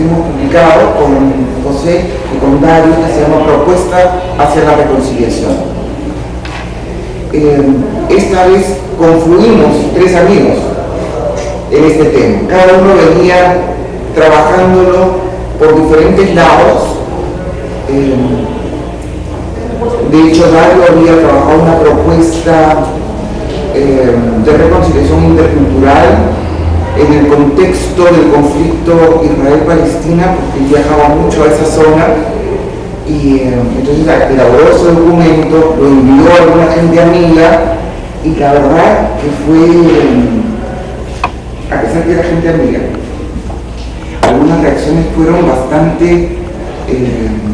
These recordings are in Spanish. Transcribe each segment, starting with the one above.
hemos publicado con José y con Dario, que se llama Propuesta hacia la Reconciliación. Esta vez confluimos 3 amigos en este tema. Cada uno venía trabajándolo por diferentes lados. De hecho, Dario había trabajado una propuesta de reconciliación intercultural en el contexto del conflicto Israel-Palestina, porque viajaba mucho a esa zona, y entonces elaboró ese documento, lo envió a alguna gente amiga, y la verdad que fue, a pesar que era gente amiga, algunas reacciones fueron bastante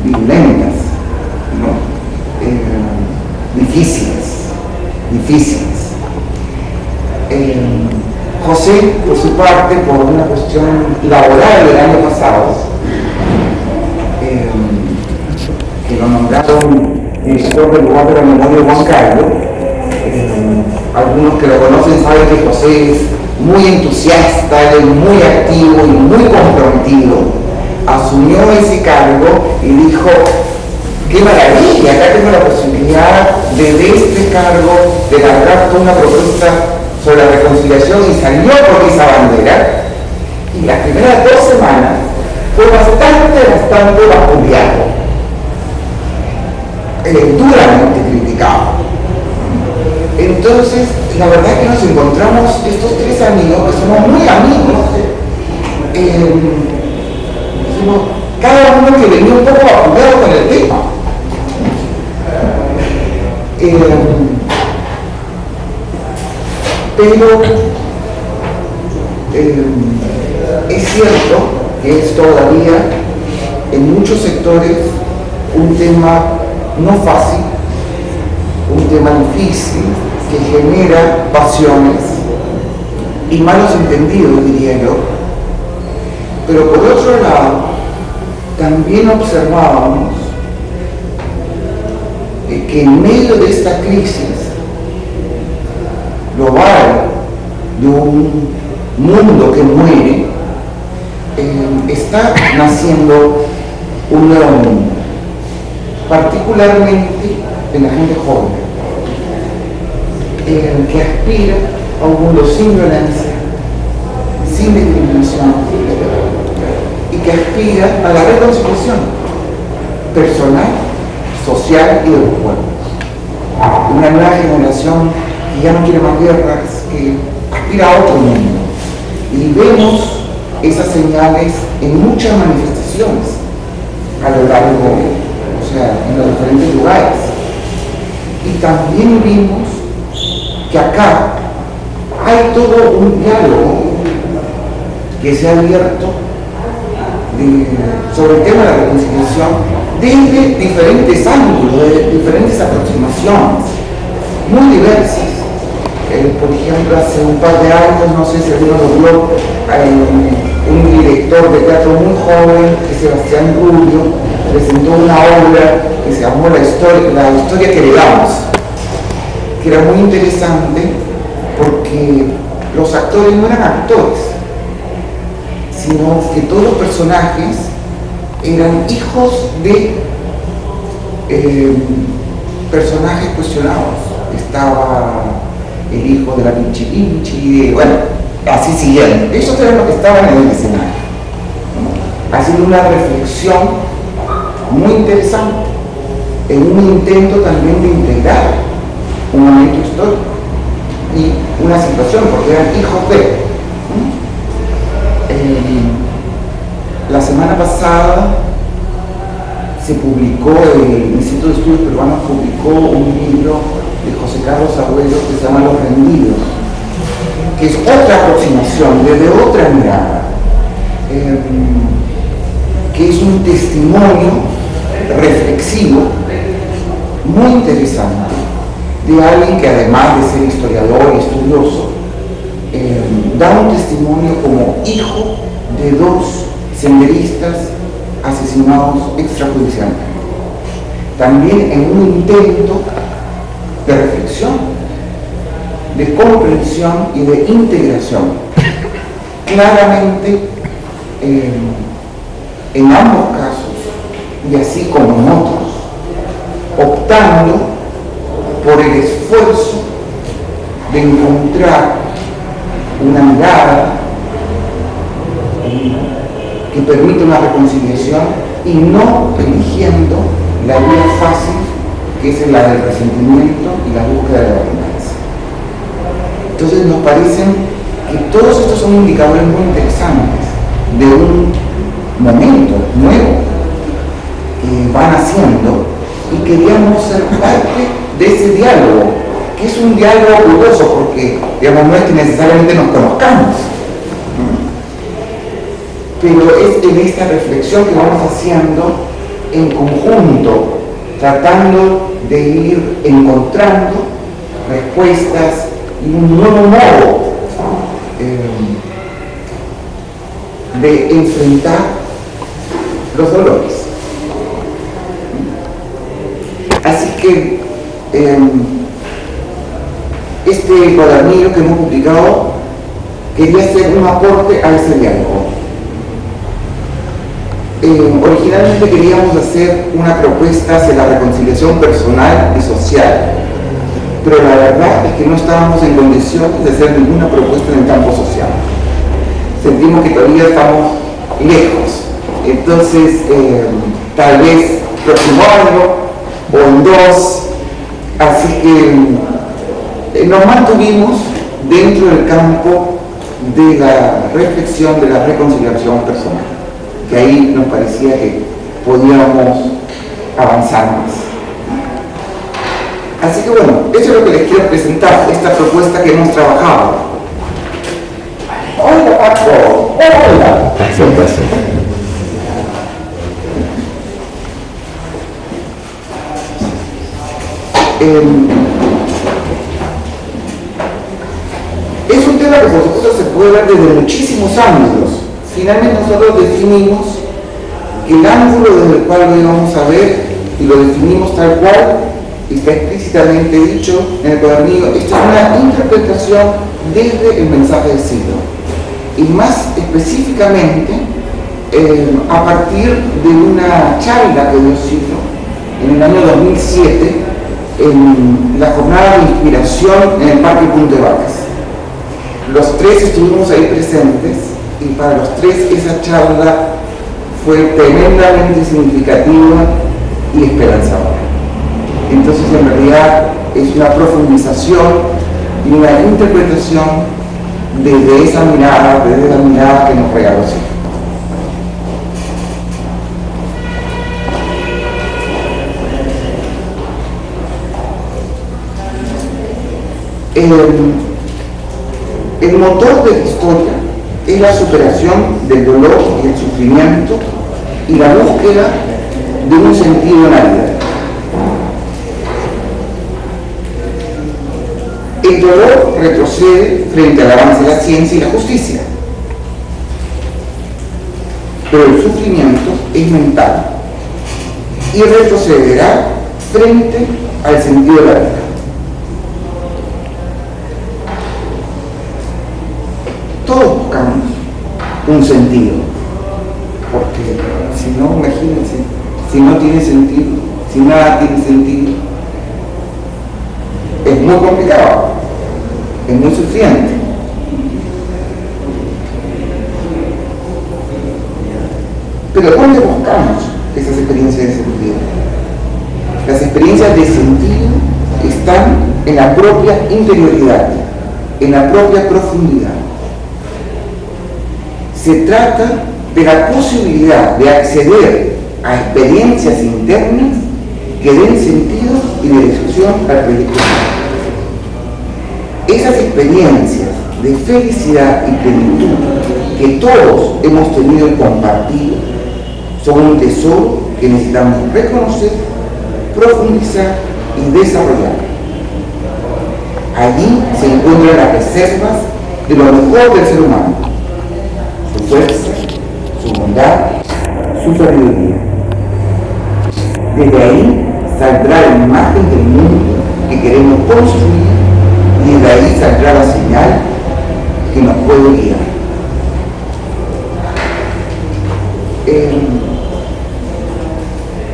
violentas, ¿no? Difíciles. José, por su parte, por una cuestión laboral del año pasado, que lo nombraron director del lugar de la memoria de Juan Carlos, algunos que lo conocen saben que José es muy entusiasta, es muy activo y muy comprometido. Asumió ese cargo y dijo: ¡qué maravilla! Acá tengo la posibilidad de este cargo, de elaborar toda una propuesta sobre la reconciliación, y salió con esa bandera. Y las primeras 2 semanas fue bastante vapuleado, duramente criticado. Entonces, la verdad es que nos encontramos estos 3 amigos, que somos muy amigos, cada uno que venía un poco vapuleado con el tema. Pero es cierto que es todavía en muchos sectores un tema no fácil, un tema difícil, que genera pasiones y malos entendidos, diría yo. Pero por otro lado, también observábamos que en medio de esta crisis global, de un mundo que muere, está naciendo un nuevo mundo, particularmente en la gente joven, que aspira a un mundo sin violencia, sin discriminación, y que aspira a la reconciliación personal, social y de los pueblos. Una nueva generación que ya no quiere más guerras, que aspira a otro mundo. Y vemos esas señales en muchas manifestaciones a lo largo, en los diferentes lugares. Y también vimos que acá hay todo un diálogo que se ha abierto sobre el tema de la reconciliación desde diferentes ángulos, de diferentes aproximaciones, muy diversas. Por ejemplo, hace un par de años, no sé si alguno lo vio, un director de teatro muy joven, que es Sebastián Rubio, presentó una obra que se llamó La historia que heredamos, que era muy interesante porque los actores no eran actores, sino que todos los personajes eran hijos de personajes cuestionados. Estaba el hijo de la Pinchi Pinchi, bueno, así siguiendo. Ellos eran los que estaban en el escenario, ¿no? Haciendo una reflexión muy interesante, en un intento también de integrar un momento histórico y una situación, porque eran hijos de. La semana pasada se publicó, el Instituto de Estudios Peruanos publicó un libro de José Carlos Agüero que se llama Los Rendidos, que es otra aproximación, desde otra mirada, que es un testimonio reflexivo muy interesante de alguien que, además de ser historiador y estudioso, da un testimonio como hijo de 2 senderistas asesinados extrajudicialmente. También en un intento de reflexión, de comprensión y de integración. Claramente en ambos casos, y así como en otros, optando por el esfuerzo de encontrar una mirada que permita una reconciliación y no eligiendo la vía fácil, que es la del resentimiento y la búsqueda de la venganza. Entonces nos parecen que todos estos son indicadores muy interesantes de un momento nuevo que van haciendo, y queríamos ser parte de ese diálogo, que es un diálogo curioso porque, digamos, no es que necesariamente nos conozcamos, pero es en esta reflexión que vamos haciendo en conjunto, tratando de ir encontrando respuestas y un nuevo modo de enfrentar los dolores. Así que este cuadernillo que hemos publicado quería ser un aporte a ese diálogo. Originalmente queríamos hacer una propuesta hacia la reconciliación personal y social, pero la verdad es que no estábamos en condiciones de hacer ninguna propuesta en el campo social. Sentimos que todavía estamos lejos. Entonces, tal vez próximo año o en 2, así que nos mantuvimos dentro del campo de la reflexión de la reconciliación personal, que ahí nos parecía que podíamos avanzar más. Así que bueno, eso es lo que les quiero presentar, esta propuesta que hemos trabajado. Hola Paco, hola. Es un tema que por supuesto se puede ver desde muchísimos ángulos. Finalmente nosotros definimos el ángulo desde el cual lo íbamos a ver, y lo definimos tal cual está explícitamente dicho en el cuadernillo. Esta es una interpretación desde el mensaje de Silo, y más específicamente a partir de una charla que dio Silo en el año 2007 en la jornada de inspiración en el Parque Punta Vacas. Los tres estuvimos ahí presentes, y para los tres esa charla fue tremendamente significativa y esperanzadora. Entonces, en realidad es una profundización y una interpretación desde esa mirada, que nos regaló Silo. El motor de la historia es la superación del dolor y el sufrimiento y la búsqueda de un sentido en la vida. El dolor retrocede frente al avance de la ciencia y la justicia, pero el sufrimiento es mental y retrocederá frente al sentido de la vida. Todos buscamos un sentido, porque si no, imagínense, si no tiene sentido, si nada tiene sentido, es muy complicado, es muy sufriente. Pero ¿dónde buscamos esas experiencias de sentido? Las experiencias de sentido están en la propia interioridad, en la propia profundidad. Se trata de la posibilidad de acceder a experiencias internas que den sentido y dirección al proyecto. Esas experiencias de felicidad y plenitud que todos hemos tenido y compartido son un tesoro que necesitamos reconocer, profundizar y desarrollar. Allí se encuentran las reservas de lo mejor del ser humano: su fuerza, su bondad, su sabiduría. Desde ahí saldrá la imagen del mundo que queremos construir, y desde ahí saldrá la señal que nos puede guiar.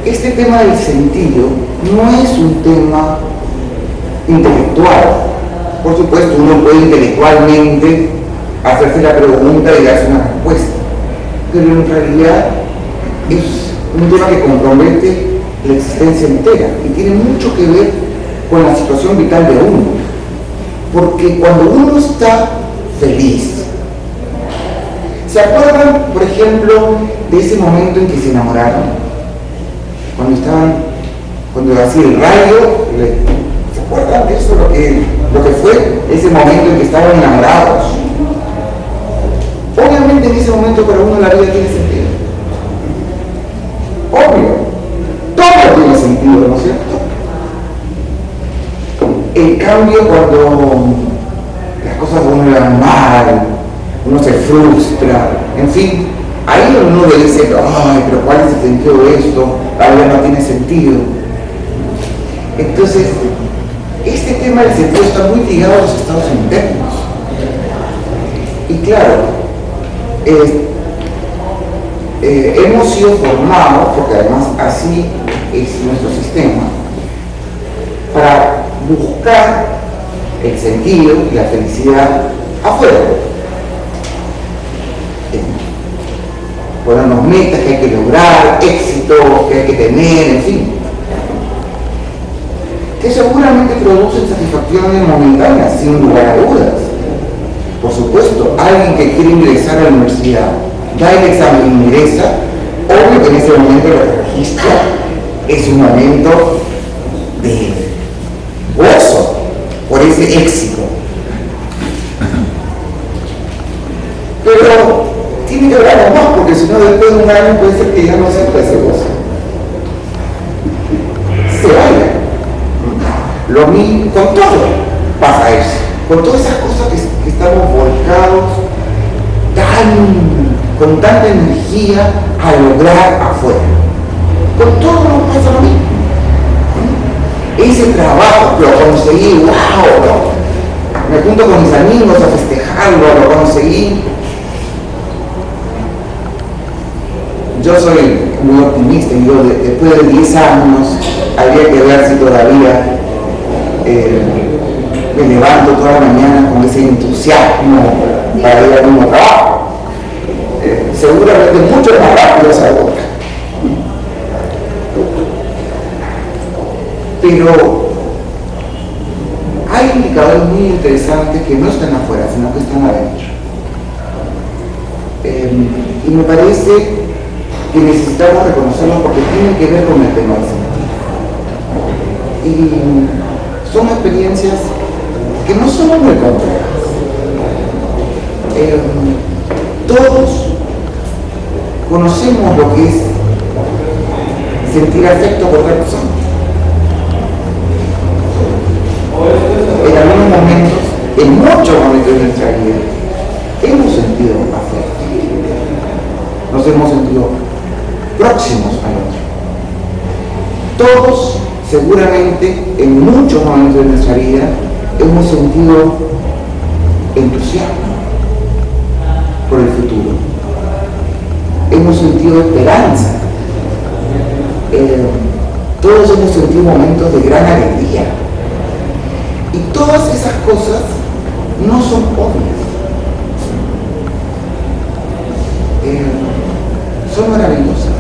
este tema del sentido no es un tema intelectual. Por supuesto, uno puede intelectualmente hacerse la pregunta y darse una respuesta, pero en realidad es un tema que compromete la existencia entera y tiene mucho que ver con la situación vital de uno, porque cuando uno está feliz, ¿se acuerdan, por ejemplo, de ese momento en que se enamoraron? Cuando hacía el rayo, ¿se acuerdan de eso? Lo que fue ese momento en que estaban enamorados. Obviamente en ese momento para uno la vida tiene sentido. Obvio, todo tiene sentido, ¿no es cierto? En cambio, cuando las cosas uno le van mal, uno se frustra, en fin, ahí uno le dice, ay, pero ¿cuál es el sentido de esto? La vida no tiene sentido. Entonces, este tema del sentido está muy ligado a los estados internos. Y claro, hemos sido formados, porque además así es nuestro sistema, para buscar el sentido y la felicidad afuera. Ponernos metas que hay que lograr, éxitos que hay que tener, en fin, que seguramente producen satisfacciones momentáneas, sin lugar a dudas. Por supuesto, alguien que quiere ingresar a la universidad, da el examen y ingresa, obvio que en ese momento lo que registra es un momento de gozo por ese éxito. Pero tiene que haber algo más, porque si no, después de un año puede ser que ya no sienta ese gozo. Se vaya. Lo mismo con todo pasa eso, con todas esas cosas que estamos volcados con tanta energía a lograr afuera. Con todo nos pasa lo mismo. Ese trabajo lo conseguí, wow, ¿no? Me junto con mis amigos a festejarlo, lo conseguí. Yo soy muy optimista y digo, después de 10 años habría que ver si todavía me levanto toda la mañana con ese entusiasmo para ir al mismo trabajo. Seguramente mucho más rápido esa época. Pero hay indicadores muy interesantes que no están afuera, sino que están adentro. Y me parece que necesitamos reconocerlos porque tienen que ver con el tema del sentido. Y son experiencias que no son muy complejas. Todos conocemos lo que es sentir afecto por otra persona. En algunos momentos, en muchos momentos de nuestra vida, hemos sentido afecto. Nos hemos sentido próximos al otro. Todos, seguramente, en muchos momentos de nuestra vida, hemos sentido entusiasmo por el futuro. Hemos sentido esperanza. Todos hemos sentido momentos de gran alegría. Y todas esas cosas no son obvias. Son maravillosas.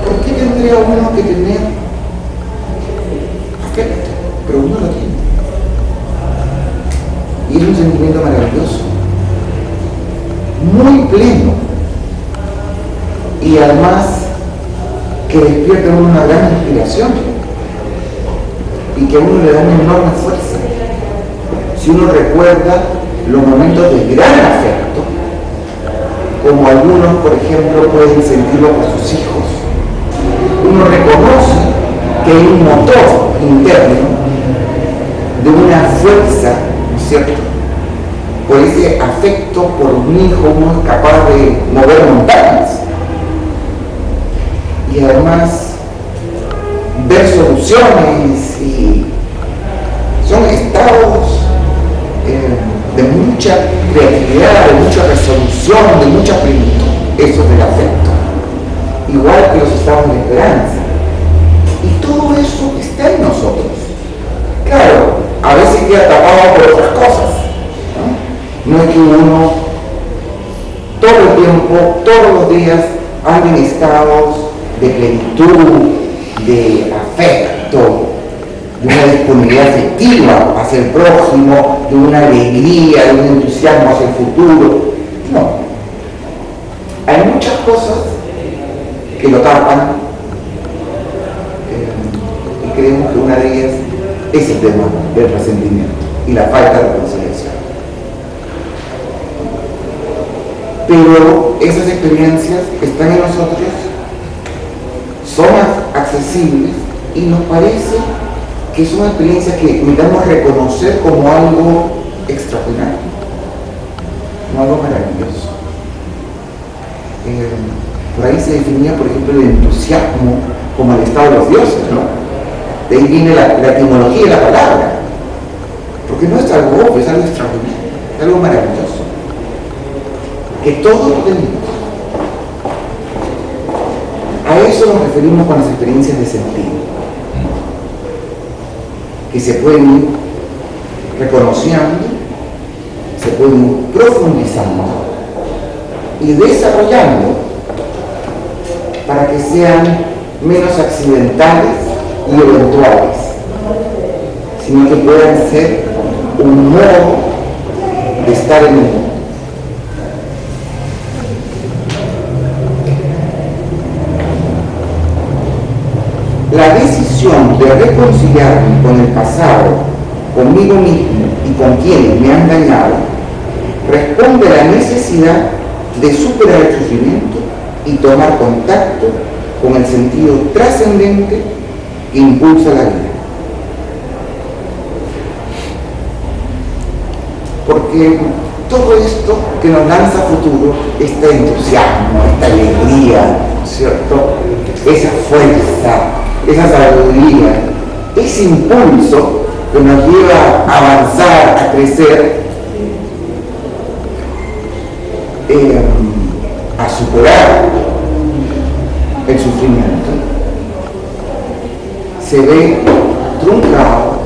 ¿Por qué tendría uno que tener afecto? Pero uno lo tiene. Y es un sentimiento maravilloso, muy pleno, y además que despierta en uno una gran inspiración y que a uno le da una enorme fuerza. Si uno recuerda los momentos de gran afecto, como algunos, por ejemplo, pueden sentirlo por sus hijos, uno reconoce que hay un motor interno de una fuerza, ¿no es cierto? Por ese afecto por un hijo uno es capaz de mover montañas y además ver soluciones, y son estados de mucha creatividad, de mucha resolución, de mucha plenitud. Eso es del afecto. Igual que los estados de esperanza. Y todo eso está en nosotros. Claro, a veces queda tapado por otras cosas. No es que uno todo el tiempo, todos los días, ande en estados de plenitud, de afecto, de una disponibilidad afectiva hacia el prójimo, de una alegría, de un entusiasmo hacia el futuro. No. Hay muchas cosas que lo tapan y creemos que una de ellas es el tema del resentimiento y la falta de reconciliación. Pero esas experiencias están en nosotros, son accesibles y nos parece que son experiencias que necesitamos reconocer como algo extraordinario, como algo maravilloso. Por ahí se definía, por ejemplo, el entusiasmo como el estado de los dioses, ¿no? De ahí viene la etimología de la palabra, porque no es algo obvio, es algo extraordinario, es algo maravilloso, que todos tenemos. A eso nos referimos con las experiencias de sentido, que se pueden ir reconociendo, se pueden ir profundizando y desarrollando para que sean menos accidentales y eventuales, sino que puedan ser un modo de estar en el mundo. La decisión de reconciliarme con el pasado, conmigo mismo y con quienes me han dañado, responde a la necesidad de superar el sufrimiento y tomar contacto con el sentido trascendente que impulsa la vida. Porque todo esto que nos lanza a futuro, este entusiasmo, esta alegría, ¿cierto? Esa fuerza, esa sabiduría, ese impulso que nos lleva a avanzar, a crecer, a superar el sufrimiento, se ve truncado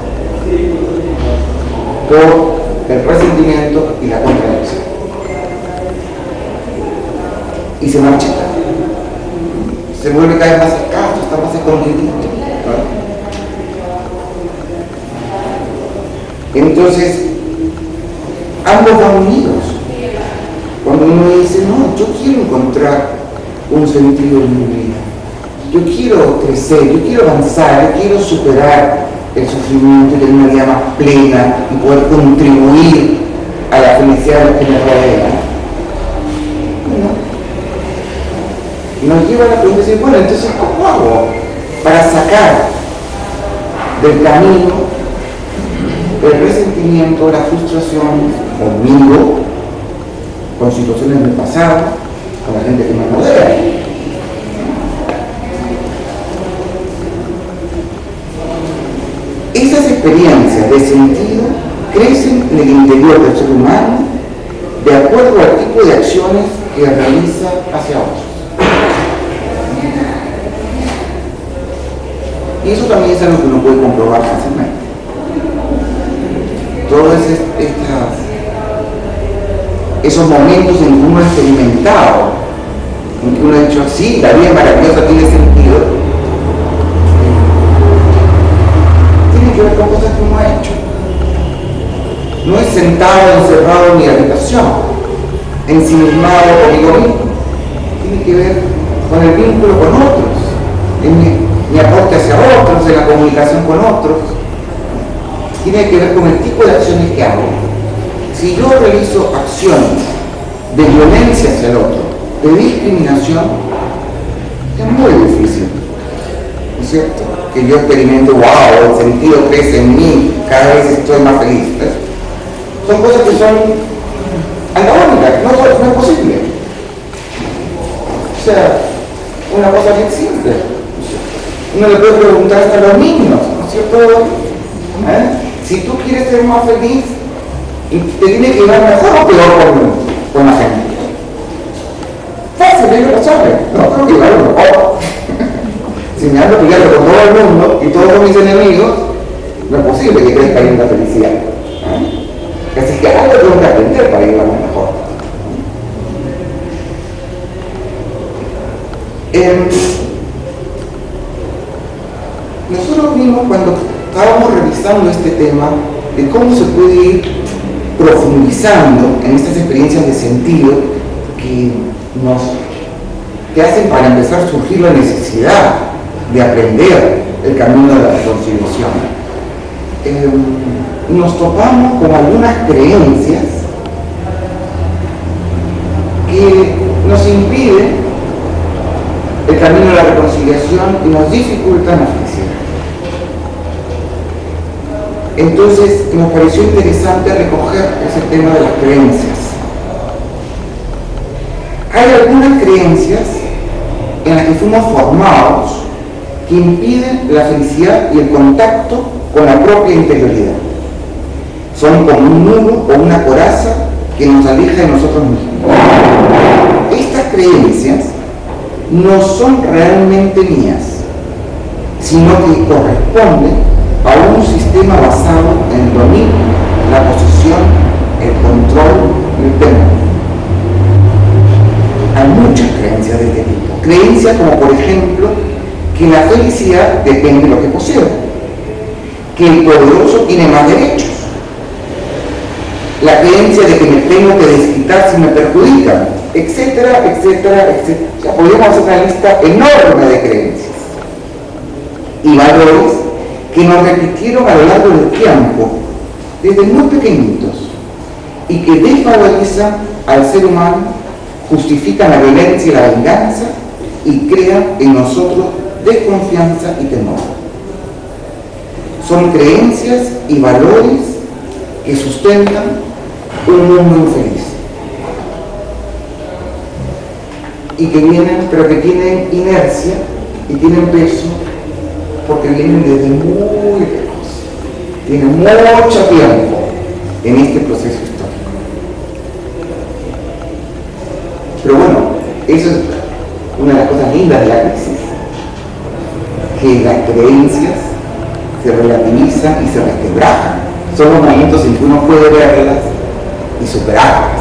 por el resentimiento y la contradicción, y se marchita, se vuelve cada vez más escaso, está más escondidito, ¿no? Entonces ambos van unidos. Cuando uno dice, no, yo quiero encontrar un sentido en mi vida, yo quiero crecer, yo quiero avanzar, yo quiero superar el sufrimiento y tener una vida más plena y poder contribuir a la felicidad de los que me rodean. Y nos lleva a la pregunta de decir, bueno, entonces, ¿cómo hago para sacar del camino el resentimiento, la frustración conmigo, con situaciones del pasado, con la gente que me rodea? Esas experiencias de sentido crecen en el interior del ser humano de acuerdo al tipo de acciones que realiza hacia otros. Y eso también es algo que uno puede comprobar fácilmente. Todos esos momentos en que uno ha experimentado, en que uno ha dicho, sí, la vida maravillosa tiene sentido, tiene que ver con cosas que uno ha hecho. No es sentado, encerrado en mi habitación, ensimismado conmigo mismo. Tiene que ver con el vínculo con otros, en mi aporte hacia otros, en la comunicación con otros. Tiene que ver con el tipo de acciones que hago. Si yo realizo acciones de violencia hacia el otro, de discriminación, es muy difícil, ¿no es cierto? Que yo experimente, wow, el sentido crece en mí, cada vez estoy más feliz. Son cosas que son antagónicas, no es posible. O sea, una cosa bien simple. Uno le puede preguntar hasta a los niños, ¿no es cierto? Si tú quieres ser más feliz, Y te tiene que llevar mejor o peor con la gente. Fácil, ellos lo saben. No creo que llevarlo mejor. Si me ando peleando con todo el mundo y todos mis enemigos, no es posible que crezca ahí la felicidad. Así que algo tengo que aprender para llevarme mejor. Nosotros vimos cuando estábamos revisando este tema de cómo se puede ir profundizando en estas experiencias de sentido que hacen para empezar a surgir la necesidad de aprender el camino de la reconciliación. Nos topamos con algunas creencias que nos impiden el camino de la reconciliación y nos dificultan la felicidad. Entonces nos pareció interesante recoger ese tema de las creencias. Hay algunas creencias en las que fuimos formados que impiden la felicidad y el contacto con la propia interioridad. Son como un nudo o una coraza que nos aleja de nosotros mismos. Estas creencias no son realmente mías, sino que corresponden a un sistema basado en el dominio, la posesión, el control y el temor. Hay muchas creencias de este tipo. Creencias como, por ejemplo, que la felicidad depende de lo que poseo, que el poderoso tiene más derechos, la creencia de que me tengo que desquitar si me perjudican, etcétera, etcétera, etcétera. O sea, podríamos hacer una lista enorme de creencias y valores que nos repitieron a lo largo del tiempo, desde muy pequeñitos, y que desvalorizan al ser humano, justifican la violencia y la venganza y crean en nosotros desconfianza y temor. Son creencias y valores que sustentan un mundo infeliz y que vienen, pero que tienen inercia y tienen peso porque vienen desde muy lejos, tienen mucho tiempo en este proceso histórico. Pero bueno, eso es una de las cosas lindas de la crisis, que las creencias se relativizan y se resquebrajan. Son los momentos en que uno puede verlas y superarlas.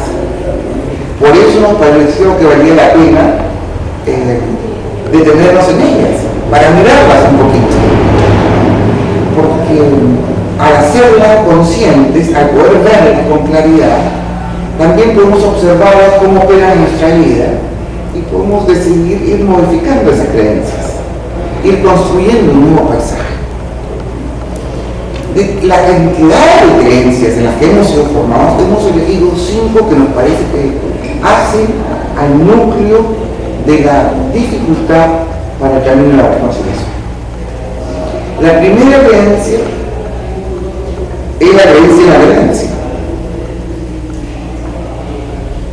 Por eso nos pareció que valía la pena detenernos en ellas, para mirarlas un poquito. Porque al hacerlas conscientes, al poder verlas con claridad, también podemos observar cómo operan en nuestra vida y podemos decidir ir modificando esas creencias, ir construyendo un nuevo paisaje. De la cantidad de creencias en las que hemos sido formados, hemos elegido 5 que nos parece que hacen al núcleo de la dificultad para el camino de la reconciliación. La primera creencia es la creencia en la violencia.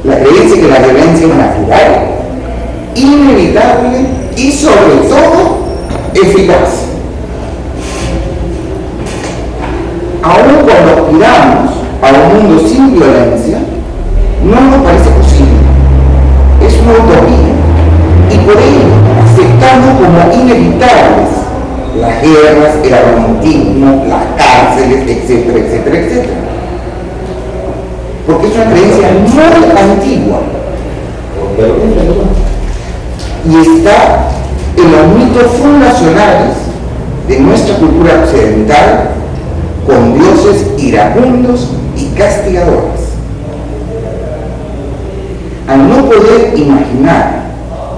La creencia que la violencia es natural, inevitable y sobre todo eficaz. Aun cuando aspiramos a un mundo sin violencia, no nos parece posible. Es una utopía. Y por ello aceptamos como inevitables las guerras, el armamentismo, las cárceles, etcétera, etcétera, etcétera. Porque es una creencia muy antigua. Y está en los mitos fundacionales de nuestra cultura occidental, con dioses iracundos y castigadores. Al no poder imaginar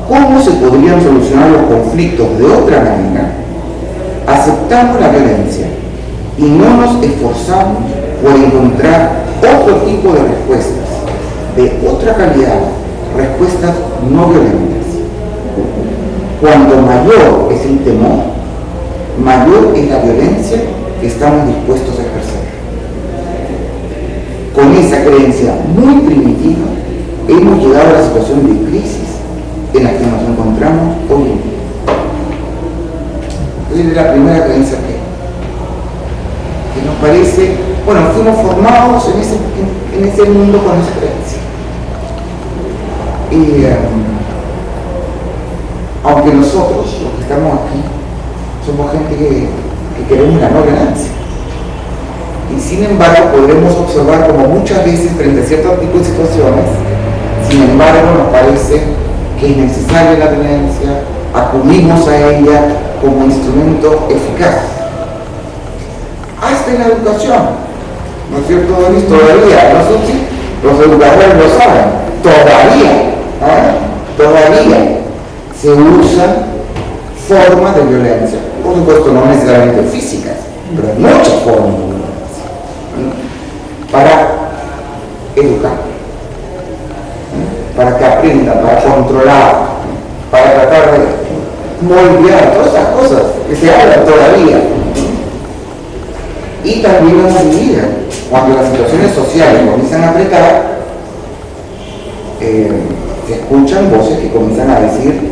cómo se podrían solucionar los conflictos de otra manera, aceptamos la violencia y no nos esforzamos por encontrar otro tipo de respuestas, de otra calidad, respuestas no violentas. Cuanto mayor es el temor, mayor es la violencia que estamos dispuestos a ejercer. Con esa creencia muy primitiva, hemos llegado a la situación de crisis en la que nos encontramos hoy en día. Esa es la primera creencia que nos parece bueno, fuimos formados en ese mundo con esa creencia. Y aunque nosotros, los que estamos aquí, somos gente que queremos la no violencia. Y sin embargo podremos observar como muchas veces frente a ciertos tipos de situaciones, sin embargo nos parece que es necesaria la violencia, acudimos a ella como instrumento eficaz. Hasta en la educación, ¿no es cierto, Denis? Todavía, no sé si los educadores lo saben, todavía se usan formas de violencia, por supuesto no necesariamente físicas, pero hay muchas formas de violencia, para educar, para que aprendan, para controlar, para tratar de moldear, todas esas cosas que se hablan todavía. Y también las medidas, cuando las situaciones sociales comienzan a apretar, se escuchan voces que comienzan a decir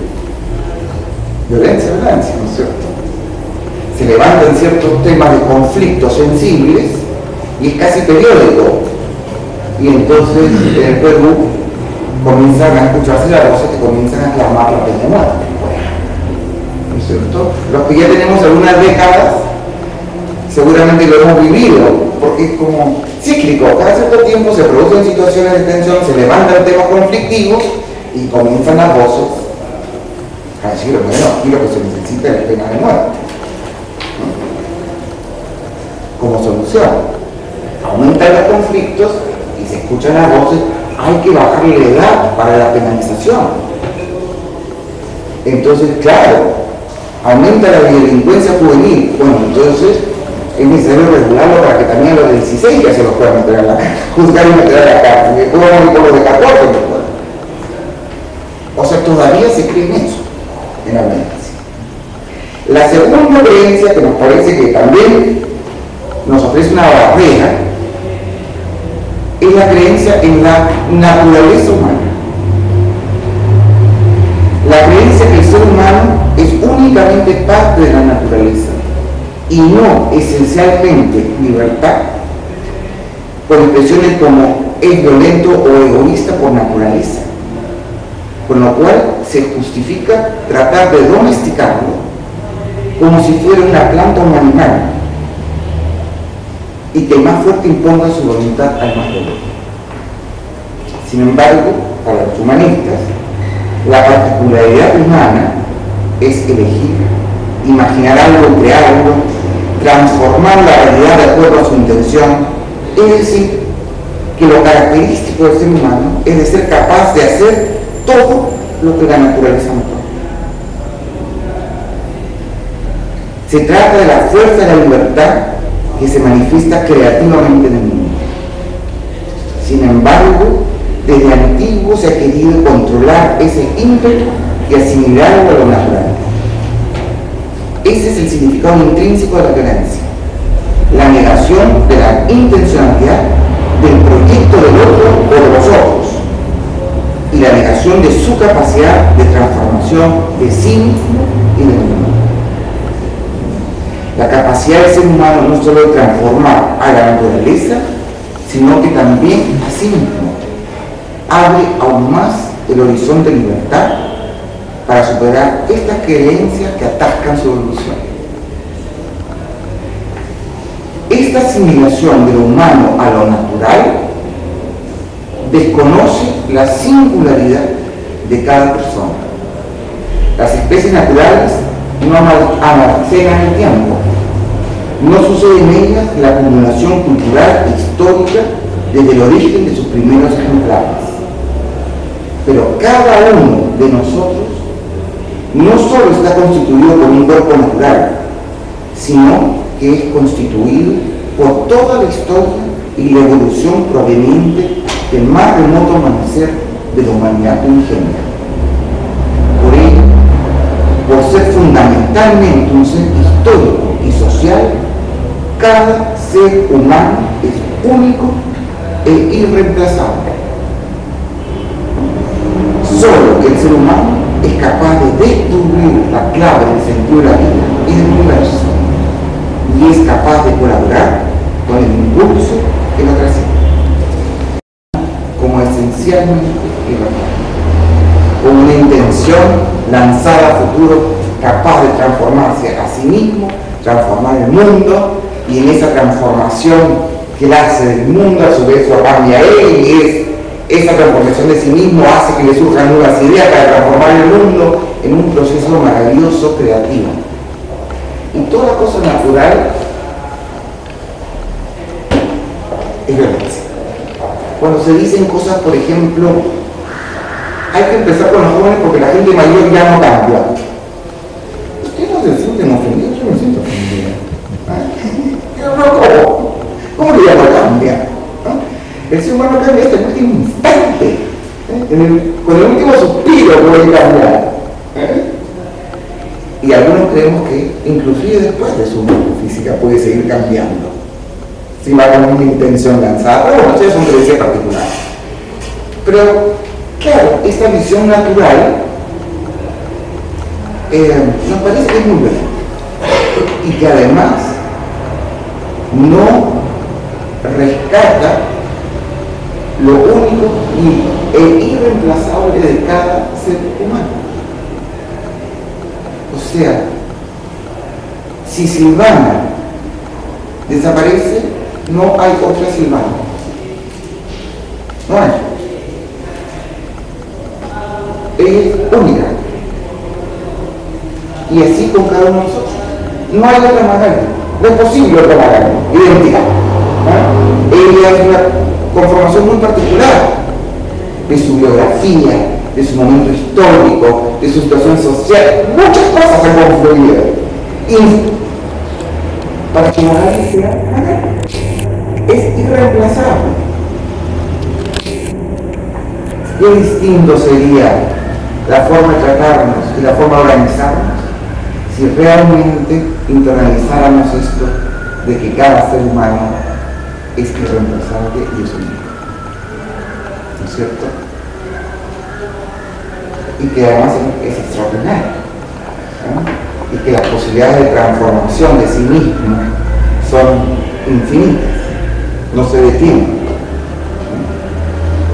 violencia, ¿no es cierto? Se levantan ciertos temas de conflictos sensibles y es casi periódico. Y entonces en el Perú comienzan a escucharse las voces que comienzan a clamar la pena de muerte, ¿no es cierto? Los que ya tenemos algunas décadas seguramente lo hemos vivido, porque es como cíclico, cada cierto tiempo se producen situaciones de tensión, se levantan temas conflictivos y comienzan las voces a decir, bueno, aquí lo que se necesita es pena de muerte, ¿no? Como solución. Aumentan los conflictos y se escuchan las voces, hay que bajarle la edad para la penalización. Entonces, claro, aumenta la delincuencia juvenil, bueno, entonces es necesario regularlo para que también los de 16 ya se los puedan meter a la juzgar y meter a la cárcel, que puedan morir por los de 14, o sea, todavía se cree en eso, en la violencia. La segunda creencia que nos parece que también nos ofrece una barrera es la creencia en la naturaleza humana. La creencia que el ser humano es únicamente parte de la naturaleza y no esencialmente libertad, por expresiones como es violento o egoísta por naturaleza, con lo cual se justifica tratar de domesticarlo como si fuera una planta o un animal y que el más fuerte imponga su voluntad al más débil. Sin embargo, para los humanistas, la particularidad humana es elegir, imaginar algo, crearlo, transformar la realidad de acuerdo a su intención, es decir, que lo característico del ser humano es de ser capaz de hacer todo lo que la naturaleza nos da. Se trata de la fuerza de la libertad que se manifiesta creativamente en el mundo. Sin embargo, desde antiguo se ha querido controlar ese ímpetu y asimilarlo a lo natural. Ese es el significado intrínseco de la violencia, la negación de la intencionalidad del proyecto del otro o de los otros y la negación de su capacidad de transformación de sí mismo y del mundo. La capacidad del ser humano no solo de transformar a la naturaleza, sino que también a sí mismo abre aún más el horizonte de libertad para superar estas creencias que atascan su evolución. Esta asimilación de lo humano a lo natural desconoce la singularidad de cada persona. Las especies naturales no almacenan el tiempo, no sucede en ellas la acumulación cultural e histórica desde el origen de sus primeros ejemplares. Pero cada uno de nosotros no solo está constituido por un cuerpo natural, sino que es constituido por toda la historia y la evolución proveniente del más remoto amanecer de la humanidad primigenia. Por ello, por ser fundamentalmente un ser histórico y social, cada ser humano es único e irreemplazable. Solo el ser humano es capaz de descubrir la clave del sentido de la vida y del universo, y es capaz de colaborar con el impulso que la trasciende, como esencialmente irremediable, con una intención lanzada a futuro capaz de transformarse a sí mismo, transformar el mundo, y en esa transformación que él hace del mundo, a su vez lo cambia a él, y esa transformación de sí mismo hace que le surjan nuevas ideas para transformar el mundo en un proceso maravilloso, creativo. Y toda cosa natural es violencia. Cuando se dicen cosas, por ejemplo, hay que empezar con los jóvenes porque la gente mayor ya no cambia. Ustedes no se sienten ofendidos, yo me siento ofendido. ¿Cómo que ya no cambia? El ser humano cambia hasta el último instante. Con el último suspiro puede cambiar. Y algunos creemos que inclusive después de su muerte física puede seguir cambiando, si va con una intención lanzada. Pero bueno, eso es una creencia particular. Pero, claro, esta visión natural nos parece que es muy buena. Y que además no rescata lo único y irreemplazable de cada ser humano. O sea, si Silvana desaparece, no hay otra Silvana. No hay. Es única. Y así con cada uno de nosotros. No hay otra Magali. No es posible otra Magali. Idéntica. Ella es una conformación muy particular de su biografía, de su momento histórico, de su situación social. Muchas cosas se han confluido. Y para que Magali sea Magali, es irreemplazable. Qué distinto sería la forma de tratarnos y la forma de organizarnos si realmente internalizáramos esto de que cada ser humano es irreemplazable y es único, ¿no es cierto? Y que además es extraordinario, ¿no? Y que las posibilidades de transformación de sí mismo son infinitas, no se detienen,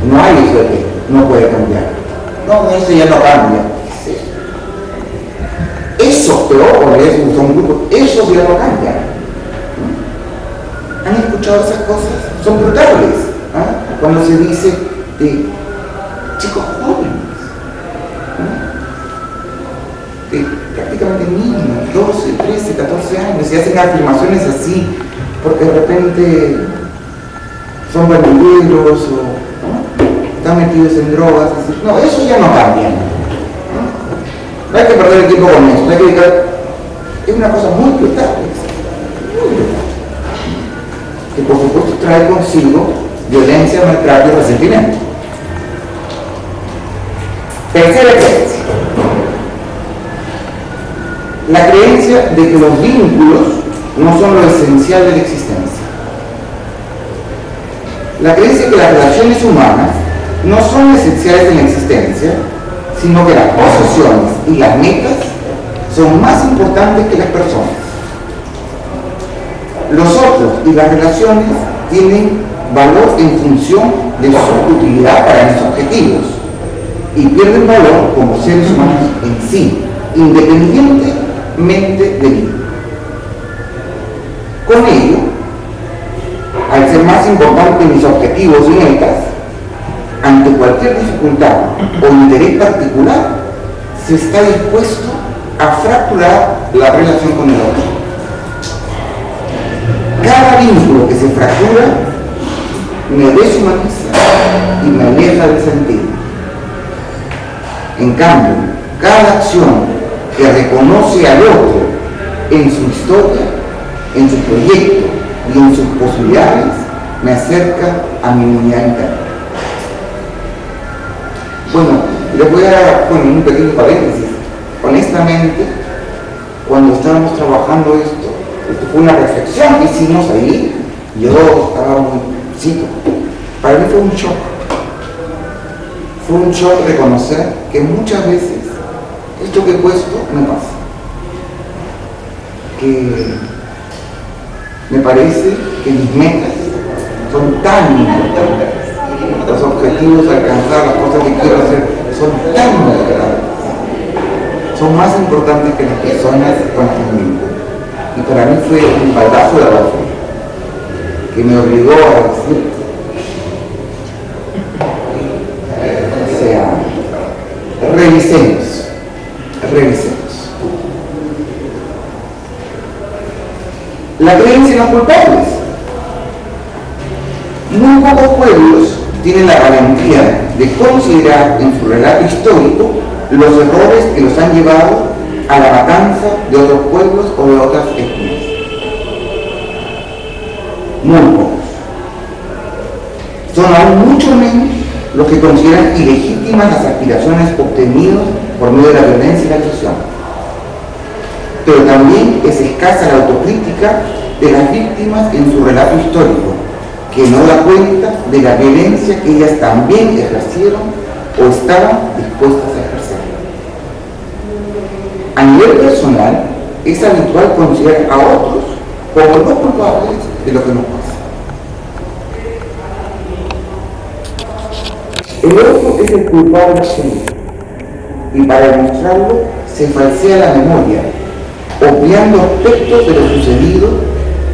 ¿no? No hay eso de que no puede cambiar, no, eso ya no cambia, sí. Eso, pero por eso son grupos, eso ya no cambia. ¿Han escuchado esas cosas? Son brutales. Cuando se dice de chicos jóvenes, de prácticamente niños, 12, 13, 14 años, y hacen afirmaciones así porque de repente son bandideros o están metidos en drogas. No, eso ya no cambia. No hay que perder el tiempo con eso, hay que dedicar. Es una cosa muy brutal, que por supuesto trae consigo violencia, maltrato y resentimiento. Tercera creencia. La creencia de que los vínculos no son lo esencial de la existencia. La creencia de que las relaciones humanas no son esenciales en la existencia, sino que las posesiones y las metas son más importantes que las personas. Los otros y las relaciones tienen valor en función de su utilidad para los objetivos y pierden valor como seres humanos en sí, independientemente de mí. Con ello, al ser más importantes mis objetivos y metas, ante cualquier dificultad o interés particular, se está dispuesto a fracturar la relación con el otro. Cada vínculo que se fractura me deshumaniza y me aleja del sentido. En cambio, cada acción que reconoce al otro en su historia, en su proyecto y en sus posibilidades, me acerca a mi unidad interna. Bueno, les voy a poner un pequeño paréntesis. Honestamente, cuando estábamos trabajando esto fue una reflexión que hicimos ahí. Yo estaba muy chico. Para mí fue un shock. Fue un shock reconocer que muchas veces esto que he puesto me pasa. Que me parece que mis metas son tan importantes, los objetivos, alcanzar las cosas que quiero hacer, son tan importantes, son más importantes que las personas con las que me vinculo. Y para mí fue un baldazo de agua que me obligó a decir, o sea, revisemos. La creencia en los culpables. Muy pocos pueblos tienen la valentía de considerar en su relato histórico los errores que los han llevado a la matanza de otros pueblos o de otras etnias. Muy pocos. Son aún mucho menos los que consideran ilegítimas las aspiraciones obtenidas por medio de la violencia y la extorsión. Pero también es escasa la autocrítica de las víctimas en su relato histórico, que no da cuenta de la violencia que ellas también ejercieron o estaban dispuestas a ejercer. A nivel personal, es habitual considerar a otros como los culpables de lo que nos pasa. El otro es el culpable absoluto, y para demostrarlo se falsea la memoria, obviando aspectos de lo sucedido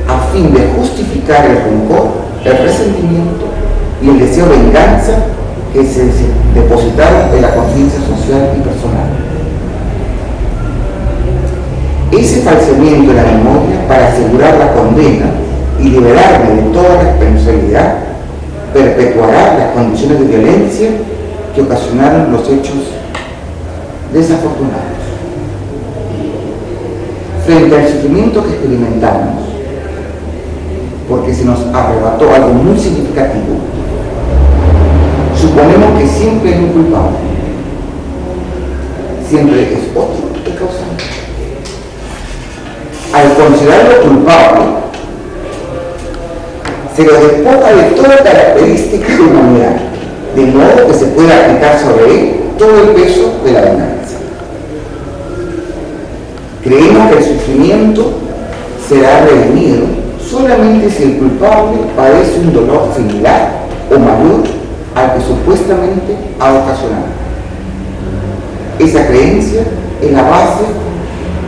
a fin de justificar el rencor, el resentimiento y el deseo de venganza que se depositaron en la conciencia social y personal. Ese falseamiento de la memoria para asegurar la condena y liberarme de toda responsabilidad perpetuará las condiciones de violencia que ocasionaron los hechos desafortunados. Frente al sufrimiento que experimentamos, porque se nos arrebató algo muy significativo, suponemos que siempre hay un culpable, siempre es otro el causante. Al considerarlo culpable, se lo despoja de toda característica de humanidad, de modo que se pueda aplicar sobre él todo el peso de la venganza. Creemos que el sufrimiento será redimido solamente si el culpable padece un dolor similar o mayor al que supuestamente ha ocasionado. Esa creencia es la base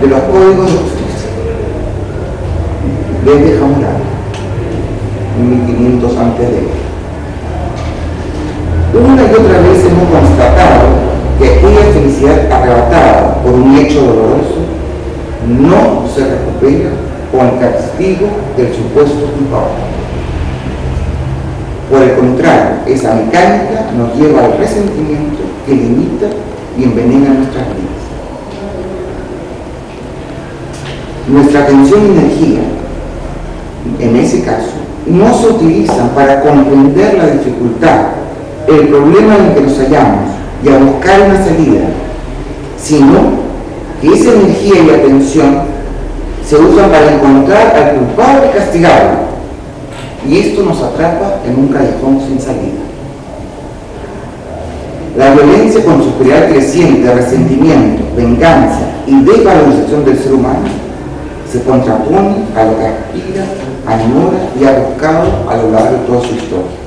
de los códigos de justicia. Desde Hammurabi, en 1500 a.C. Una y otra vez hemos constatado que aquella felicidad arrebatada por un hecho doloroso no se recupera con el castigo del supuesto culpable. Por el contrario, esa mecánica nos lleva al resentimiento que limita y envenena nuestras vidas. Nuestra atención y energía, en ese caso, no se utilizan para comprender la dificultad, el problema en el que nos hallamos y a buscar una salida, sino que esa energía y atención se usan para encontrar al culpable y castigarlo, y esto nos atrapa en un callejón sin salida. La violencia, con su espiral creciente de resentimiento, venganza y desvalorización del ser humano, se contrapone a lo que aspira, añora y ha buscado a lo largo de toda su historia.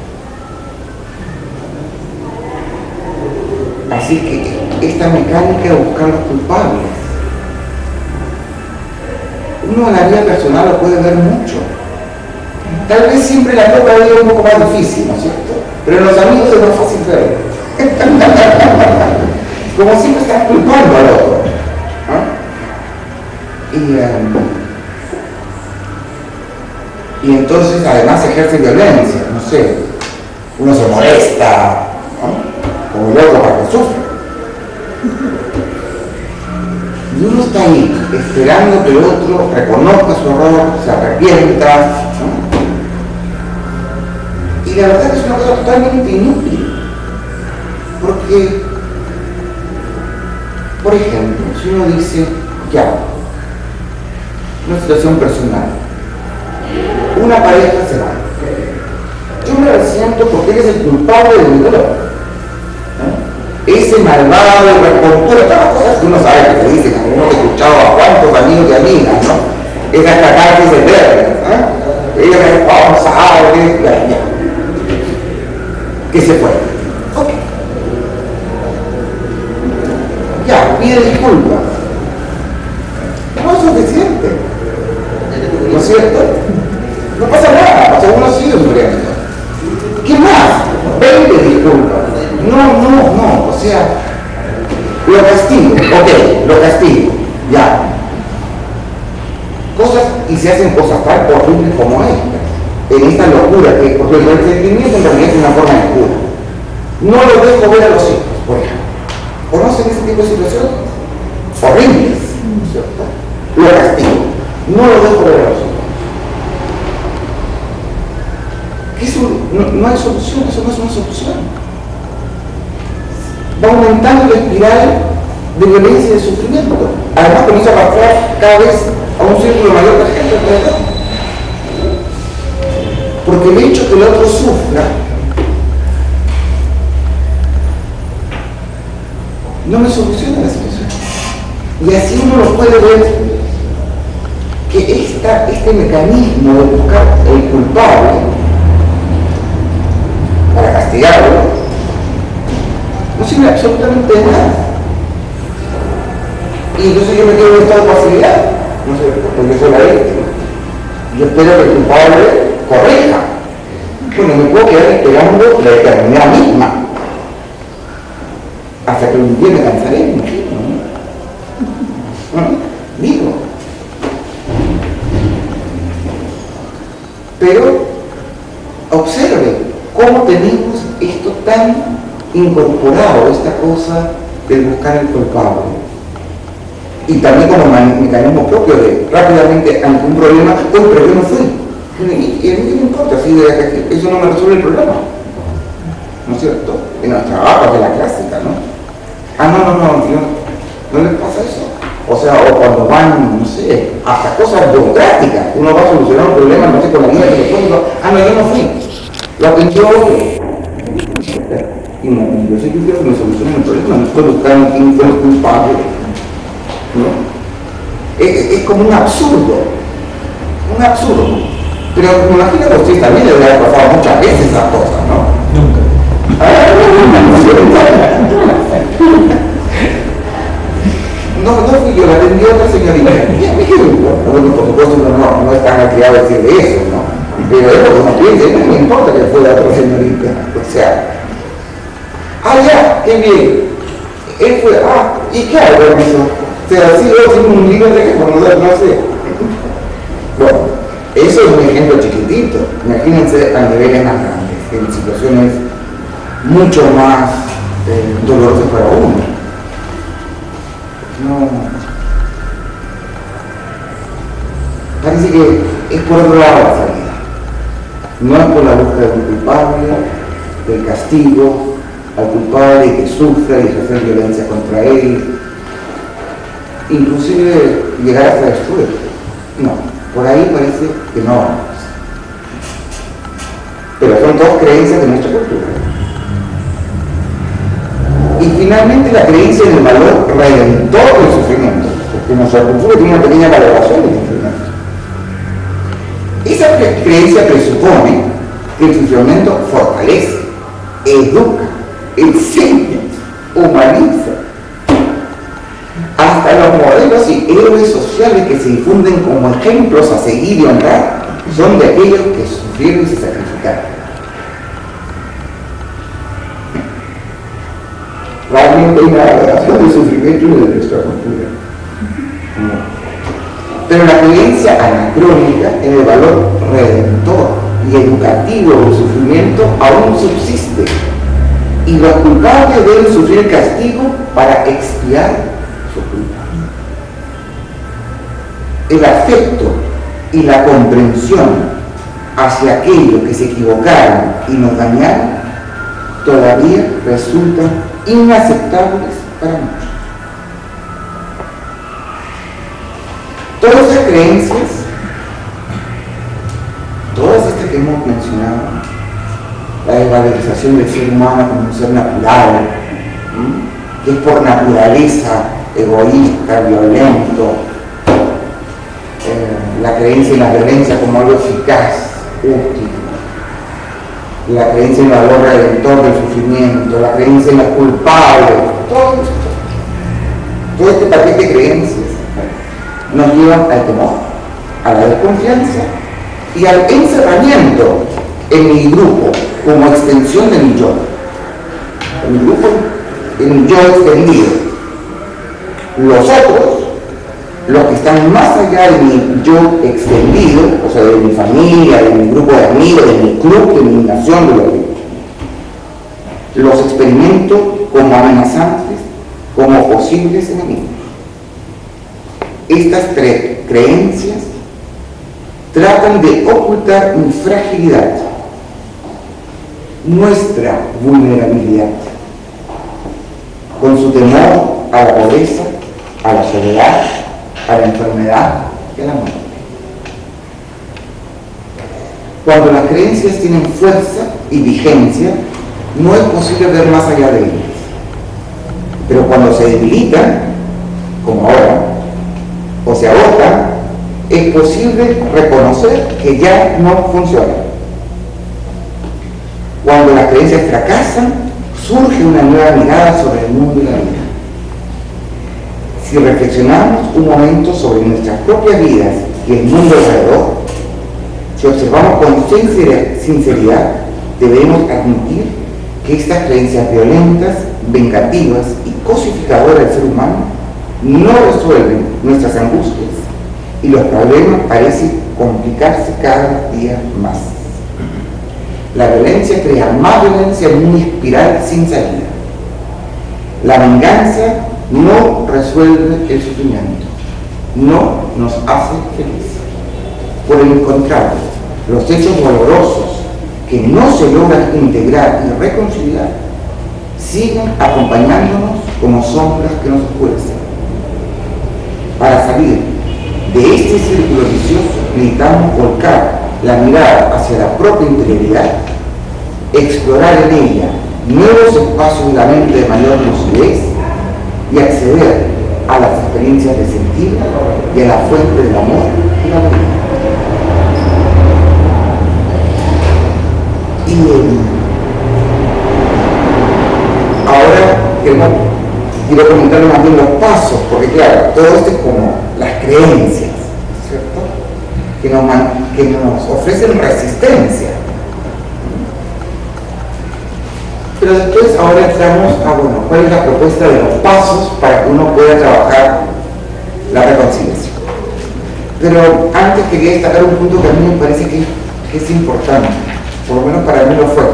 Así que esta mecánica de buscar los culpables, uno en la vida personal lo puede ver mucho. Tal vez siempre la propia vida es un poco más difícil, ¿no es cierto? Pero en los amigos es más fácil ver. Como siempre estás culpando al otro. Y entonces además ejerce violencia, no sé, uno se molesta, ¿no? Como el otro para que sufra. Y uno está ahí, esperando que el otro reconozca su error, se arrepienta, ¿no? Y la verdad que es una cosa totalmente inútil. Porque, por ejemplo, si uno dice, ya, una situación personal, una pareja se va, yo me resiento porque eres el culpable de mi dolor, ¿no? Ese malvado, todas las cosas que uno sabe que te dicen, como hemos escuchado a cuantos amigos y amigas, ¿no? Esas catarsis eternas, ¿no? que responsable, ya. Que se puede. Ok. Ya, pide disculpas. No es suficiente. ¿No es cierto? No pasa nada, o sea, uno sigue sufriendo. ¿Qué más? 20 disculpas. No, o sea, lo castigo, ok, lo castigo, ya. Cosas, y se hacen cosas tan horribles como esta, en esta locura, que porque el resentimiento en realidad es una forma de cura. No lo dejo ver a los hijos, por ejemplo. ¿Conocen ese tipo de situaciones? Horribles, ¿no es cierto? Lo castigo, no lo dejo ver a los hijos. No hay solución, eso no es una solución. Va aumentando la espiral de violencia y de sufrimiento. Además comienza a arrastrar cada vez a un círculo mayor de gente alrededor. Porque el hecho que el otro sufra no me soluciona la situación. Y así uno lo puede ver que este mecanismo de buscar el culpable para castigarlo no sirve absolutamente de nada. Y entonces yo me quedo en un estado de pasividad, no sé, porque yo soy la víctima. Yo espero que el culpable corrija. Bueno, me puedo quedar esperando la eternidad misma hasta que un día me cansaré, ¿no? Digo. Pero observe cómo tenemos esto tan incorporado, esta cosa de buscar el culpable. Y también como mecanismo propio de rápidamente ante un problema, pero yo no fui. Y a mí qué me importa, si eso no me resuelve el problema. ¿No es cierto? En los trabajos de la clásica, ¿no? No les pasa eso. O sea, o cuando van, no sé, hasta cosas burocráticas, uno va a solucionar un problema, no sé, con la línea telefónica, yo no fui. Lo atendió y no, yo sé que quiero que me solucionen el problema, no estoy buscando quién fue el culpable, ¿no? Es como un absurdo, pero me imagino que a usted también le debe haber pasado muchas veces esas cosas, ¿no? Nunca. No fui yo, la atendió otra señorita. Bueno, por supuesto no es tan criado decirle eso, ¿no? Pero es lo que uno piensa, no me importa que fuera otra señorita. O sea, ya, qué bien. Él fue, ¿y qué hago con eso? O sea, si yo tengo un libro de que no sé. Bueno, eso es un ejemplo chiquitito. Imagínense a niveles más grandes, en situaciones mucho más dolorosas para uno. No. Parece que es por otro lado la salida. No es por la búsqueda del culpable, del castigo al culpable que sufra y ejercer violencia contra él, inclusive llegar hasta destruirlo. No, por ahí parece que no vamos. Pero son todas creencias de nuestra cultura. Y finalmente la creencia en el valor redentor del sufrimiento, porque nuestra cultura tiene una pequeña valoración del sufrimiento. Esa creencia presupone que el sufrimiento fortalece, educa, enseña, humaniza. Hasta los modelos y héroes sociales que se difunden como ejemplos a seguir y honrar son de aquellos que sufrieron y se sacrificaron. Realmente hay una relación de sufrimiento y de nuestra cultura. Pero la creencia anacrónica en el valor redentor y educativo del sufrimiento aún subsiste, y los culpables deben sufrir castigo para expiar su culpa. El afecto y la comprensión hacia aquellos que se equivocaron y nos dañaron todavía resultan inaceptables para muchos. Todas esas creencias, todas estas que hemos mencionado, la desvalorización del ser humano como un ser natural, que es por naturaleza egoísta, violento, la creencia en la violencia como algo eficaz, útil, la creencia en el valor redentor del sufrimiento, la creencia en la culpable, todo este paquete de creencias nos llevan al temor, a la desconfianza y al encerramiento en mi grupo como extensión de mi yo. En mi grupo, en mi yo extendido. Los otros, los que están más allá de mi yo extendido, o sea, de mi familia, de mi grupo de amigos, de mi club, de mi nación, de lo que los experimento como amenazantes, como posibles enemigos. Estas creencias tratan de ocultar mi fragilidad, nuestra vulnerabilidad, con su temor a la pobreza, a la soledad, a la enfermedad y a la muerte. Cuando las creencias tienen fuerza y vigencia, no es posible ver más allá de ellas. Pero cuando se debilitan, como ahora, o se agotan, es posible reconocer que ya no funcionan. Cuando las creencias fracasan, surge una nueva mirada sobre el mundo y la vida. Si reflexionamos un momento sobre nuestras propias vidas y el mundo alrededor, si observamos con sinceridad, debemos admitir que estas creencias violentas, vengativas y cosificadoras del ser humano no resuelven nuestras angustias y los problemas parecen complicarse cada día más. La violencia crea más violencia en una espiral sin salida. La venganza no resuelve el sufrimiento, no nos hace felices. Por el contrario, los hechos dolorosos que no se logran integrar y reconciliar siguen acompañándonos como sombras que nos oscurecen. Para salir de este círculo vicioso necesitamos volcar la mirada hacia la propia interioridad, explorar en ella nuevos espacios de la mente de mayor lucidez y acceder a las experiencias de sentir y a la fuente del amor y la vida. Ahora quiero comentarles más bien los pasos, porque claro, todo esto es como las creencias, ¿cierto? Que nos ofrecen resistencia. Pero después ahora entramos a, bueno, ¿cuál es la propuesta de los pasos para que uno pueda trabajar la reconciliación? Pero antes quería destacar un punto que a mí me parece que es importante, por lo menos para mí lo fue.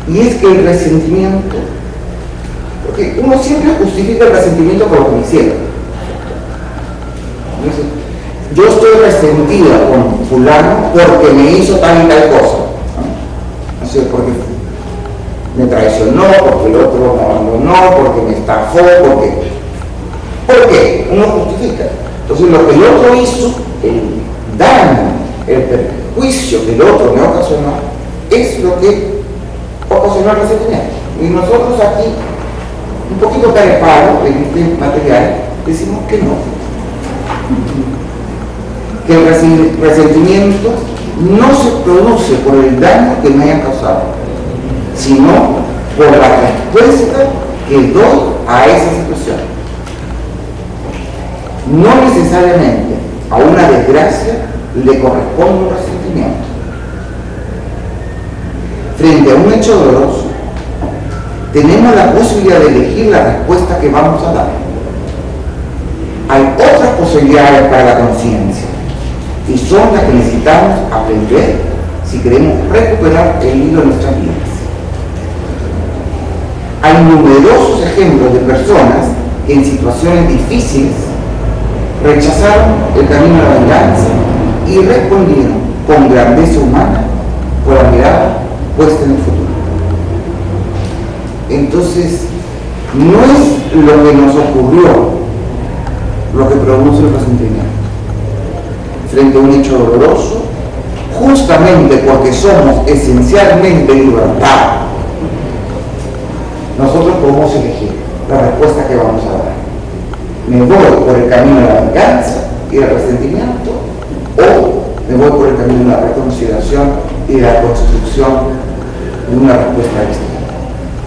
Y es que el resentimiento, porque uno siempre justifica el resentimiento por lo que me hicieron. Yo estoy resentida con fulano porque me hizo tal y tal cosa. No sé, porque me traicionó, porque el otro me abandonó, porque me estafó, porque... ¿Por qué? Uno justifica. Entonces lo que el otro hizo, el daño, el perjuicio que el otro me ocasionó, es lo que ocasionó el resentimiento. Y nosotros aquí, un poquito carepados en este material, decimos que no. Que el resentimiento no se produce por el daño que me hayan causado, sino por la respuesta que doy a esa situación. No necesariamente a una desgracia le corresponde un resentimiento. Frente a un hecho doloroso, tenemos la posibilidad de elegir la respuesta que vamos a dar. Hay otras posibilidades para la conciencia, y son las que necesitamos aprender si queremos recuperar el hilo de nuestras vidas. Hay numerosos ejemplos de personas que en situaciones difíciles rechazaron el camino de la venganza y respondieron con grandeza humana por la mirada puesta en el futuro. Entonces, no es lo que nos ocurrió lo que produce el resentimiento. Frente a un hecho doloroso, justamente porque somos esencialmente libertad, nosotros podemos elegir la respuesta que vamos a dar. ¿Me voy por el camino de la venganza y el resentimiento o me voy por el camino de la reconciliación y de la construcción de una respuesta distinta.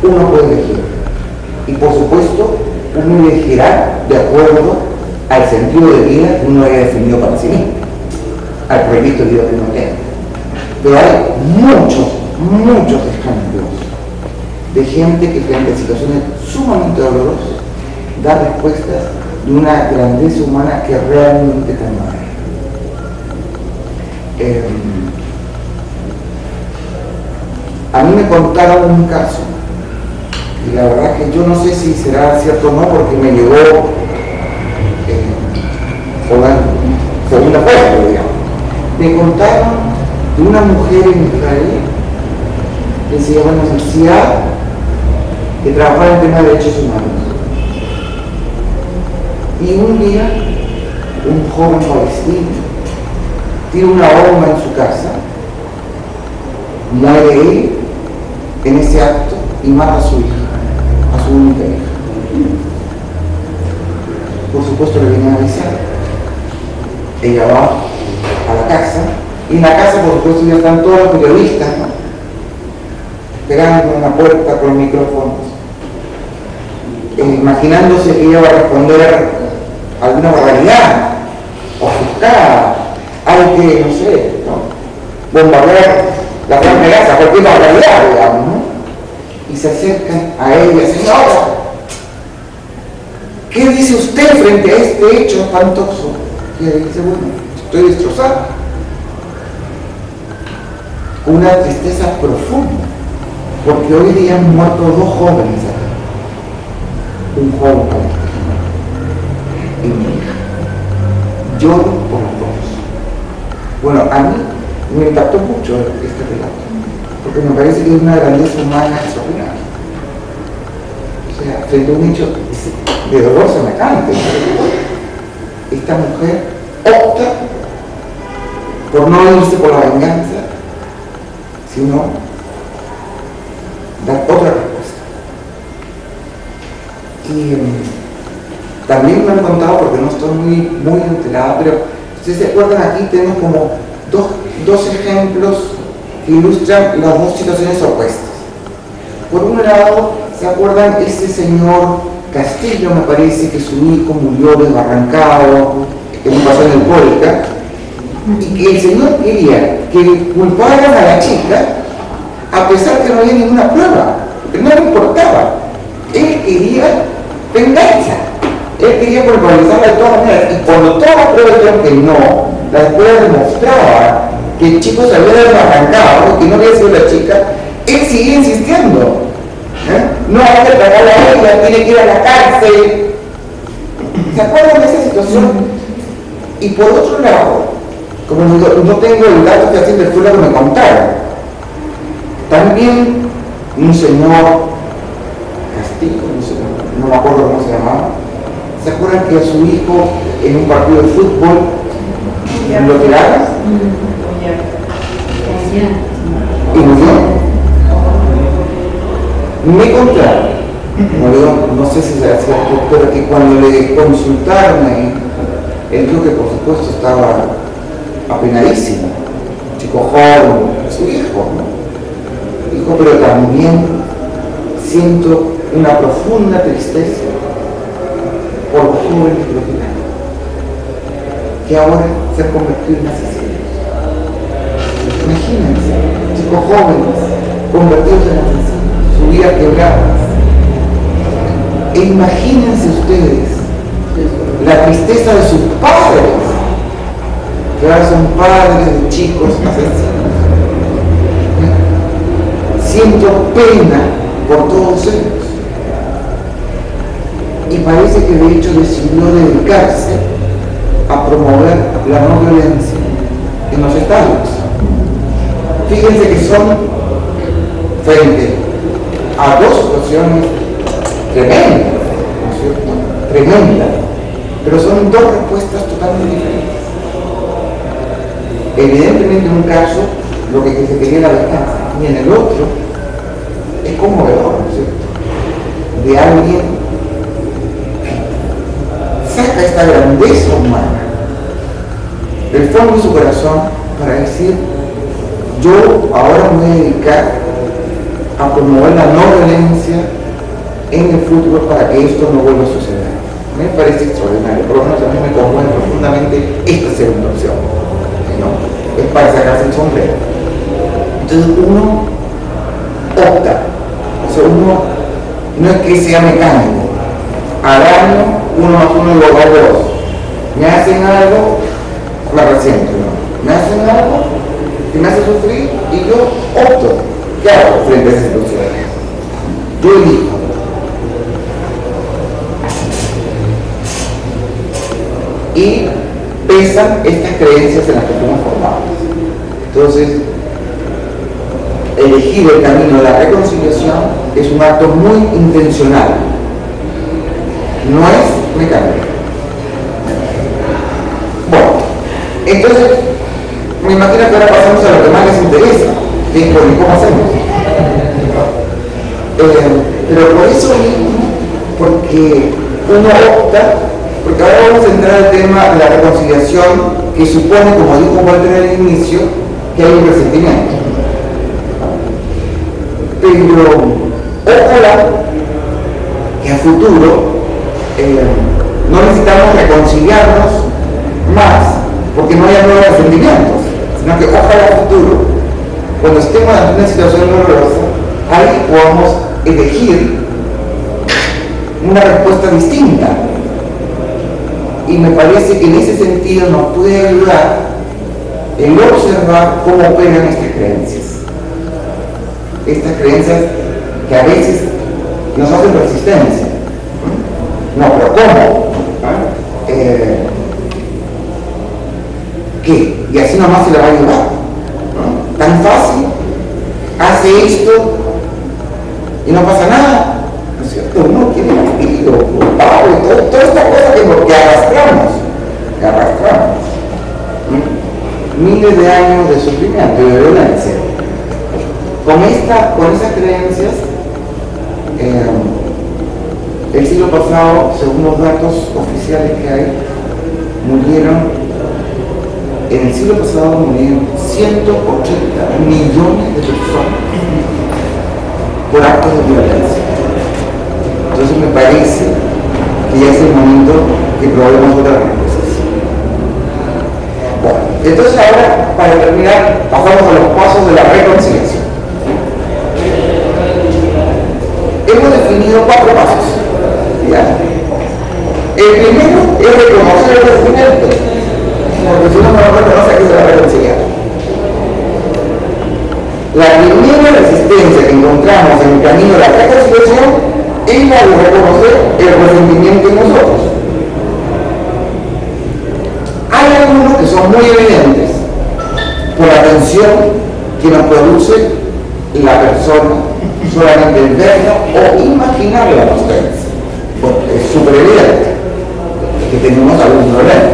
Uno puede elegir. Y por supuesto, uno elegirá de acuerdo al sentido de vida que uno haya definido para sí mismo, al proyecto de vida que uno tenga. Pero hay muchos ejemplos de gente que frente a situaciones sumamente dolorosas da respuestas de una grandeza humana que realmente conmueve. A mí me contaron un caso, y la verdad que yo no sé si será cierto o no, porque me llegó por la segunda puerta, digamos. Me contaron de una mujer en Israel que se llama Necesidad, que trabajaba en el tema de derechos humanos. Y un día, un joven palestino tiene una bomba en su casa, muere él en ese acto y mata a su hija, a su única hija. Por supuesto le vienen a avisar. Ella va a la casa, y en la casa por supuesto ya están todos los periodistas, ¿no?, esperando en la puerta con los micrófonos, imaginándose que ella va a responder alguna barbaridad, ofuscada, hay que, no sé, ¿no?, bombardear la Franja de Gaza, cualquier barbaridad, digamos, ¿no? Y se acercan a ella: señora, ¿qué dice usted frente a este hecho espantoso? Y ella dice: bueno, estoy destrozada, con una tristeza profunda, porque hoy día han muerto dos jóvenes acá, un joven palestino y mi hija. Lloro por los dos. Bueno, a mí me impactó mucho este relato, porque me parece que es una grandeza humana extraordinaria. O sea, frente a un hecho de dolor semejante, esta mujer opta por no irse por la venganza, sino dar otra respuesta. Y también me han contado, porque no estoy muy enterada, pero ustedes se acuerdan, aquí tenemos como dos ejemplos que ilustran las dos situaciones opuestas. Por un lado, ¿se acuerdan ese señor Castillo, me parece, que su hijo murió desbarrancado en un paseo en el Polka, y que el señor quería que culparan a la chica a pesar que no había ninguna prueba, que no le importaba? Él quería venganza, él quería culpabilizarla de todas maneras, y cuando todas las pruebas dijeron que no, la escuela demostraba que el chico se había desbarrancado, que no había sido la chica, él sigue insistiendo. No hay que pagarla a ella, tiene que ir a la cárcel. ¿Se acuerdan de esa situación? Y por otro lado, como no tengo el dato que así fue lo que me contaron, también un señor Castillo, no me acuerdo cómo se llamaba, ¿se acuerdan que a su hijo en un partido de fútbol lo tiraron? Y murió. Me contaron, no sé si será cierto, pero que cuando le consultaron ahí, él dijo que por supuesto estaba apenadísimo, chico joven, su hijo, ¿no? Dijo: pero también siento una profunda tristeza por los jóvenes que lo tiraron, que ahora se han convertido en asesinos. Imagínense, chicos jóvenes convertidos en asesinos, su vida quebrada. E imagínense ustedes la tristeza de sus padres, que ahora son padres de chicos asesinos. Siento pena por todos ellos. Y parece que de hecho decidió dedicarse a promover la no violencia en los estadios. Fíjense que son, frente a dos situaciones tremendas, ¿no es cierto? Tremendas, pero son dos respuestas totalmente diferentes. Evidentemente en un caso lo que se quería la venganza, y en el otro es conmovedor, ¿no es cierto?, de alguien que saca esta grandeza humana del fondo de su corazón para decir, yo ahora me voy a dedicar a promover la no violencia en el futuro para que esto no vuelva a suceder. Me parece extraordinario, por lo menos a mí me conmueve profundamente esta segunda opción, ¿no? Es para sacarse el sombrero. Entonces uno opta, o sea, uno no es que sea mecánico, al año 1 más 1 igual a 2, me hacen algo, la resiento, ¿no? Me hacen algo que me hace sufrir y yo opto. ¿Qué hago frente a esa situación? Yo elijo. Y pesan estas creencias en las que fuimos formados. Entonces, elegir el camino de la reconciliación es un acto muy intencional. No es mecánico. Bueno, entonces, me imagino que ahora pasamos a lo que más les interesa, que es cómo hacemos. Pero por eso mismo, porque uno opta, porque ahora vamos a entrar al tema de la reconciliación, que supone, como dijo Walter en el inicio, que hay un resentimiento. Pero ojalá que a futuro no necesitamos reconciliarnos más porque no haya nuevos resentimientos, sino que ojalá a futuro, cuando estemos en una situación dolorosa, ahí podamos elegir una respuesta distinta. Y me parece que en ese sentido nos puede ayudar el observar cómo operan estas creencias. Estas creencias que a veces nos hacen resistencia. No, pero ¿cómo? ¿Qué? Y así nomás se la va a ayudar. Tan fácil. Hace esto y no pasa nada. ¿No es cierto? Uno tiene castigo, culpable, toda esta cosa que arrastramos. Miles de años de sufrimiento y de violencia. Con esas creencias, el siglo pasado, según los datos oficiales que hay, en el siglo pasado murieron 180 millones de personas por actos de violencia. Entonces me parece que ya es el momento que probemos otras respuestas. Bueno, entonces ahora, para terminar, pasamos a los pasos de la reconciliación. Hemos definido 4 pasos. ¿Ya? El primero es reconocer el resentimiento, porque si uno no lo reconoce, ¿a qué se va a reconciliar? La primera resistencia que encontramos en el camino de la reconciliación es la de reconocer el resentimiento en nosotros. Hay algunos que son muy evidentes por la tensión que nos produce la persona solamente el verlo o imaginarlo a ustedes. Porque es súper evidente que tenemos algún problema.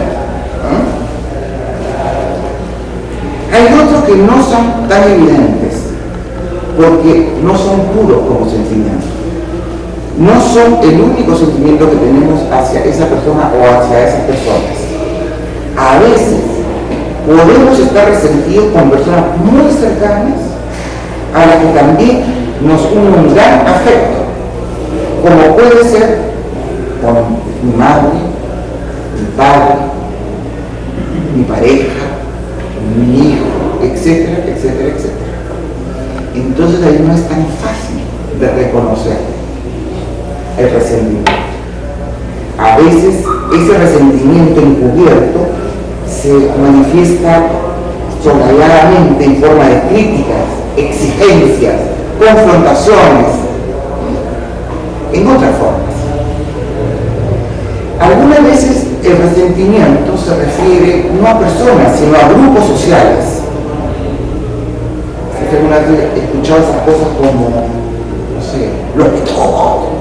Hay otros que no son tan evidentes porque no son puros como sentimientos. No son el único sentimiento que tenemos hacia esa persona o hacia esas personas. A veces podemos estar resentidos con personas muy cercanas a las que también nos une un gran afecto, como puede ser con mi madre, mi padre, mi pareja, mi hijo, etcétera, etcétera, etcétera. Entonces ahí no es tan fácil de reconocer el resentimiento. A veces ese resentimiento encubierto se manifiesta soslayadamente en forma de críticas, exigencias, confrontaciones, en otras formas. Algunas veces el resentimiento se refiere no a personas, sino a grupos sociales. Alguna vez he escuchado esas cosas como, no sé, los pitojos.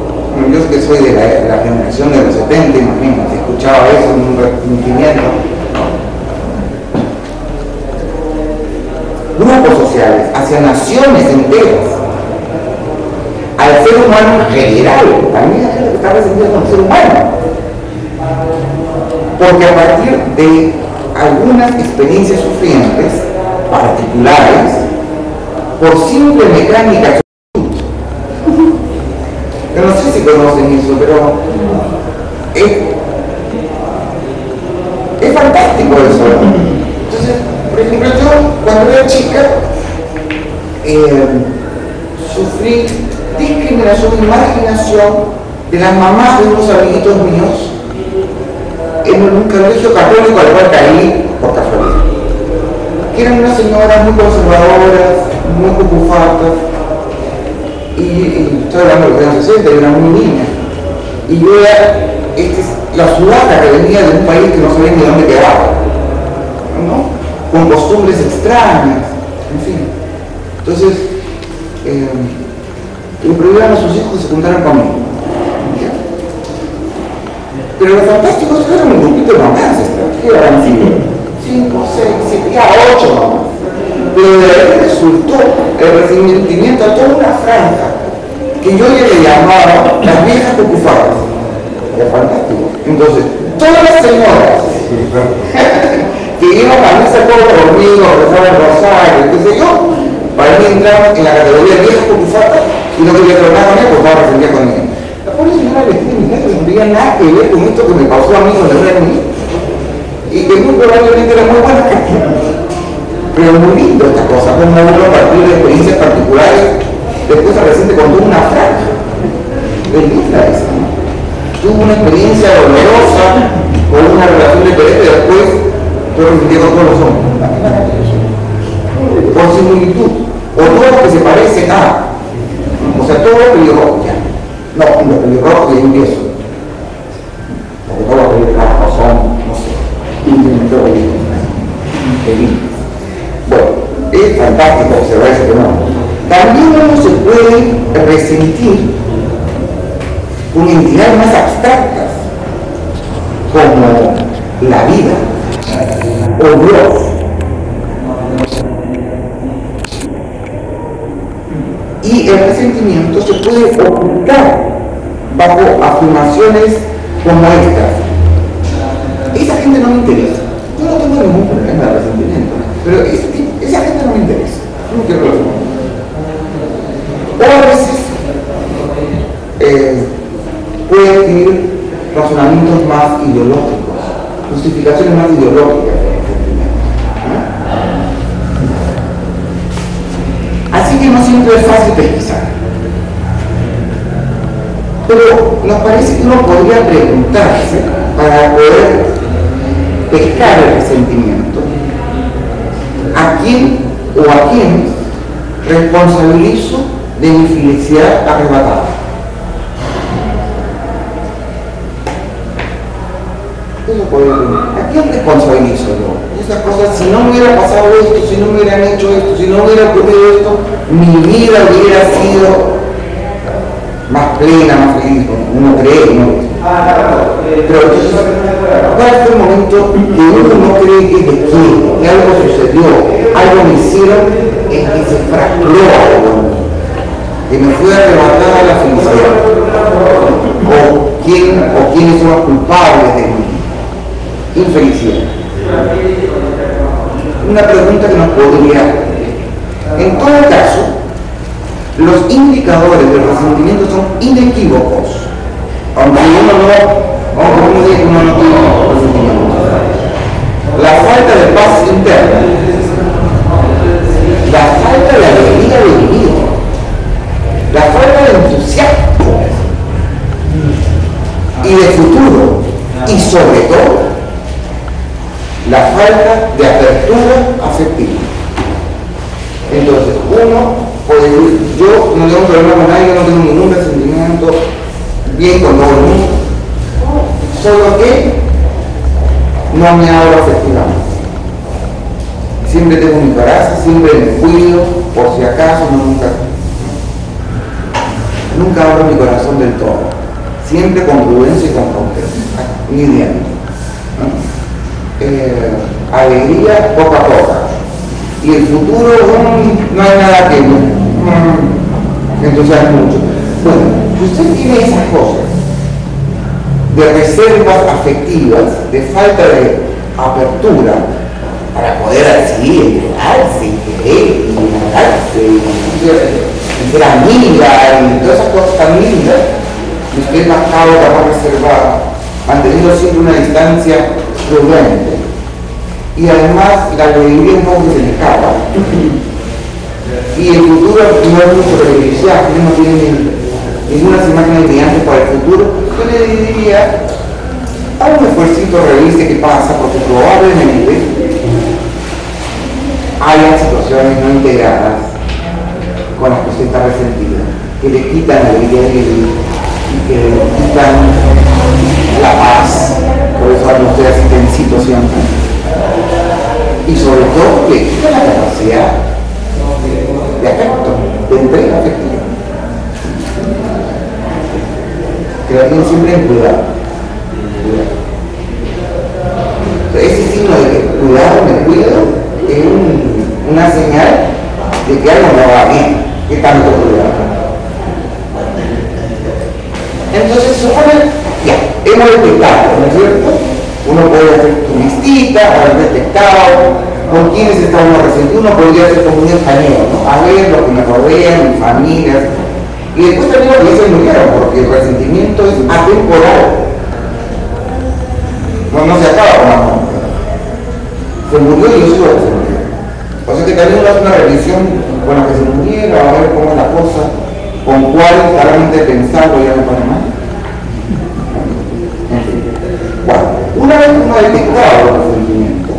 Yo sé que soy de la generación de los 70, imagínate, escuchaba eso en un resentimiento. Grupos sociales, hacia naciones enteras, al ser humano en general, también hay gente que está resentida con el ser humano, porque a partir de algunas experiencias sufrientes particulares por simple mecánica. Yo no sé si conocen eso, pero es fantástico eso. Entonces, por ejemplo, yo cuando era chica sufrí discriminación y marginación de las mamás de unos amiguitos míos en un colegio católico al cual caí por casualidad. Que eran unas señoras muy conservadoras, muy cucufatas, y estoy hablando de los años 60, yo era muy niña. Y yo era la sudata que venía de un país que no sabía ni dónde quedaba, ¿no? Con costumbres extrañas, en fin. Entonces, le prohibían a sus hijos que se juntaran conmigo. Pero lo fantástico es que eran un grupito de mamás, que eran 5, 6, 7, ya 8 mamás. Pero de ahí resultó el resentimiento a toda una franja que yo ya le llamaba las viejas cucufadas. Era fantástico. Entonces, todas las señoras que iban a misa todo conmigo, rezaban el rosario, qué sé yo, para mí entraban en la categoría de viejas cucufadas y no quería tratar con ella, pues estaba resentida conmigo. La pobre señora vestida en mi casa no tenía nada que ver con esto que me pasó a mí cuando era niño. Y que muy probablemente era muy buena. Pero es muy lindo esta cosa, como uno a partir de experiencias particulares después se resiente con toda una franja. Es linda esa, ¿no? Tuvo una experiencia dolorosa con una relación de pareja y después yo resentí con todos los hombres. Por similitud. O todo lo que se parece a. O sea, todo lo pelirrojo ya. No, lo pelirrojo y empiezo. Porque todos los pelirrojos son, no sé, bueno, es fantástico observar ese fenómeno. También uno se puede resentir con entidades más abstractas, como la vida o Dios. Y el resentimiento se puede ocultar bajo afirmaciones como estas. Esa gente no me interesa. Yo no tengo ningún problema de resentimiento, pero esa gente no me interesa. Yo no quiero relacionar. O a veces puede adquirir razonamientos más ideológicos, justificaciones más ideológicas del resentimiento. Así que no siempre es fácil pesquisar. Pero nos parece que uno podría preguntarse, para poder pescar el resentimiento, ¿a quién o a quién responsabilizo de mi felicidad arrebatada? Eso podría decir, ¿a quién responsabilizo yo? Esas cosas, si no me hubiera pasado esto, si no me hubieran hecho esto, si no me hubiera ocurrido esto, mi vida hubiera sido más plena, más feliz, uno cree, ¿no? Pero entonces, ¿cuál fue el momento que uno no cree que es de quién? Que algo sucedió, algo me hicieron, es que se fracturó algo, que me fue arrebatada la felicidad, o quiénes son los culpables de mi infelicidad. Una pregunta que nos podría hacer. En todo caso, los indicadores del resentimiento son inequívocos, aunque uno no diga que uno no tiene resentimiento. La falta de paz interna, la falta de alegría de vivir, la falta de entusiasmo y de futuro, y sobre todo la falta de apertura afectiva. Entonces, uno puede decir, yo no tengo un problema con nadie, no tengo ningún resentimiento, bien con todo el mundo, solo que no me abro afectivamente. Siempre tengo mi coraza, siempre me cuido, por si acaso, nunca abro mi corazón del todo, siempre con prudencia y con cautela, midiendo, ¿no? Alegría poco a poco, y el futuro no hay nada que entusiasme mucho. Bueno, si usted tiene esas cosas de reservas afectivas, de falta de apertura para poder así enterarse y querer y enamorarse y ser amiga y todas esas cosas tan lindas, y usted más cauta, más reservada, manteniendo siempre una distancia prudente. Y además la alegría no que se le escapa. Y el futuro no es mucho privilegiado, no tiene ninguna imágenes brillantes para el futuro. Yo le diría, haga un esfuercito, revise qué pasa, porque probablemente haya situaciones no integradas con las que usted está resentida, que le quitan la alegría de vivir y que le quitan la paz. Por eso habla usted así tensito siempre. Y sobre todo le quitan la capacidad de afecto, de entrega afectiva. Que la tienen siempre en cuidado. Ese signo de que cuidado, me cuido, es una señal de que algo no va bien, que tanto cuidado. Entonces supone, ya, hemos detectado, ¿no es cierto? Uno puede hacer tu listita, haber detectado con quiénes está uno resentido. Uno podría hacer como un escaneo, ¿no? A ver lo que me rodea, mis familias, y después también lo que se murieron, porque el resentimiento es atemporal. No se acaba con la muerte. Se murió y yo sigo que se murió. O sea que también uno hace una revisión con la que se murieron, a ver cómo es la cosa, con cuáles realmente pensando ya me pone mal. En fin. Bueno, una vez que uno ha detectado el resentimiento,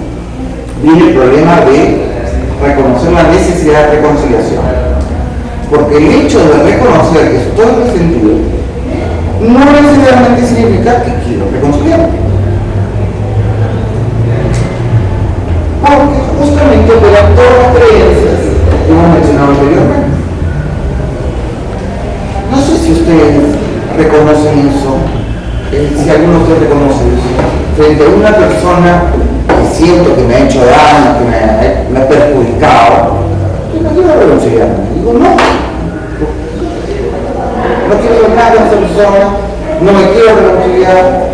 viene el problema de reconocer la necesidad de reconciliación. Porque el hecho de reconocer que estoy resentido no necesariamente significa que quiero reconciliarme. Porque justamente operan todas las creencias que hemos mencionado anteriormente. No sé si ustedes reconocen eso, si alguno de ustedes reconoce eso, frente a una persona que siento que me ha hecho daño, que me ha perjudicado, yo no quiero reconciliarme. Digo, no quiero nada con esa persona, no me quiero reconciliar.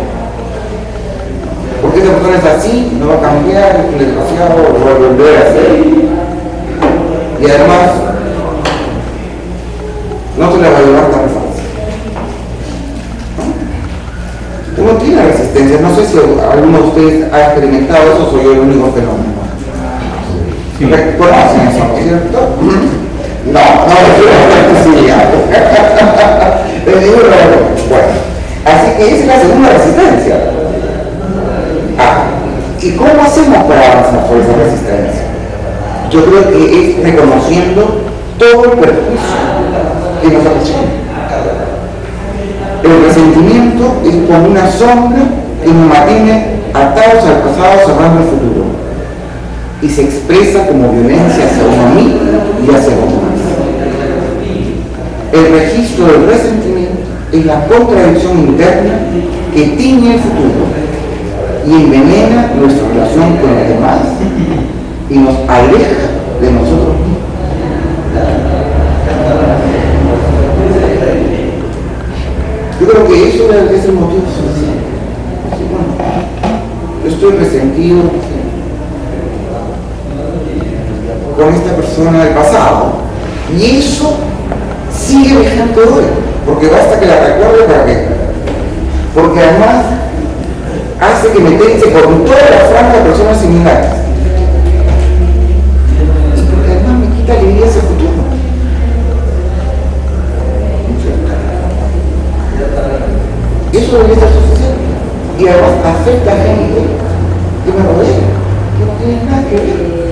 Porque esa persona es así, no va a cambiar, es un desgraciado, lo va a volver a hacer. Y además, no se le va a llevar tan fácil. ¿No? Uno tiene resistencia, no sé si alguno de ustedes ha experimentado eso, soy yo el único fenómeno. Sí. ¿Conocen eso, no es cierto? No, sí, ya. Bueno, así que esa es la segunda resistencia. ¿Y cómo hacemos para avanzar por esa resistencia? Yo creo que es reconociendo todo el perjuicio que nos ocasiona. El resentimiento es como una sombra que nos mantiene atados al pasado cerrando el futuro y se expresa como violencia hacia uno mismo y hacia los demás. El registro del resentimiento es la contradicción interna que tiñe el futuro y envenena nuestra relación con los demás y nos aleja de nosotros mismos. Yo creo que eso es el motivo suficiente. Bueno, yo estoy resentido con esta persona del pasado y eso sigue vigente hoy, porque basta que la recuerde para que, porque además hace que me tense con toda la franja de personas similares. Y porque además me quita alegría hacia el futuro. Eso debería estar sucediendo. Y además afecta a gente que me rodea, que no tiene nada que ver.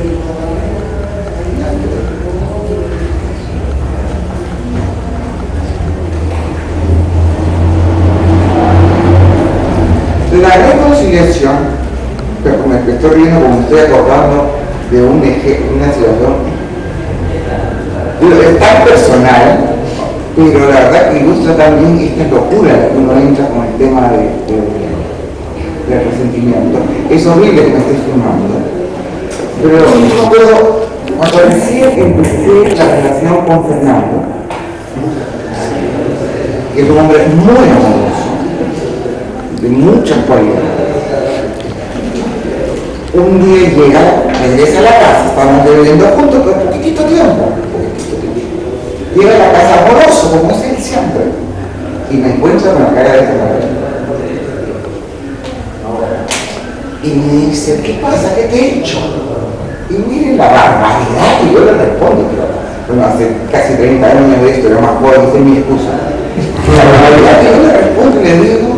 La reconciliación, pero como me estoy riendo, como me estoy acordando de una situación, es tan personal, pero la verdad que ilustra también esta locura que uno entra con el tema del resentimiento. Es horrible que me estés filmando, pero yo me acuerdo cuando recién empecé la relación con Fernando, que es un hombre muy amoroso, de muchas cualidades. un día regresa a la casa, estábamos viviendo juntos por poquitito tiempo. Llega a la casa amoroso, como es él siempre, y me encuentra con la cara de esta manera. Y me dice, ¿qué pasa? ¿Qué te he hecho? Y miren la barbaridad que yo le respondo. Bueno, hace casi 30 años de esto, era más joven, esa es mi excusa. La barbaridad que yo le respondo y le digo,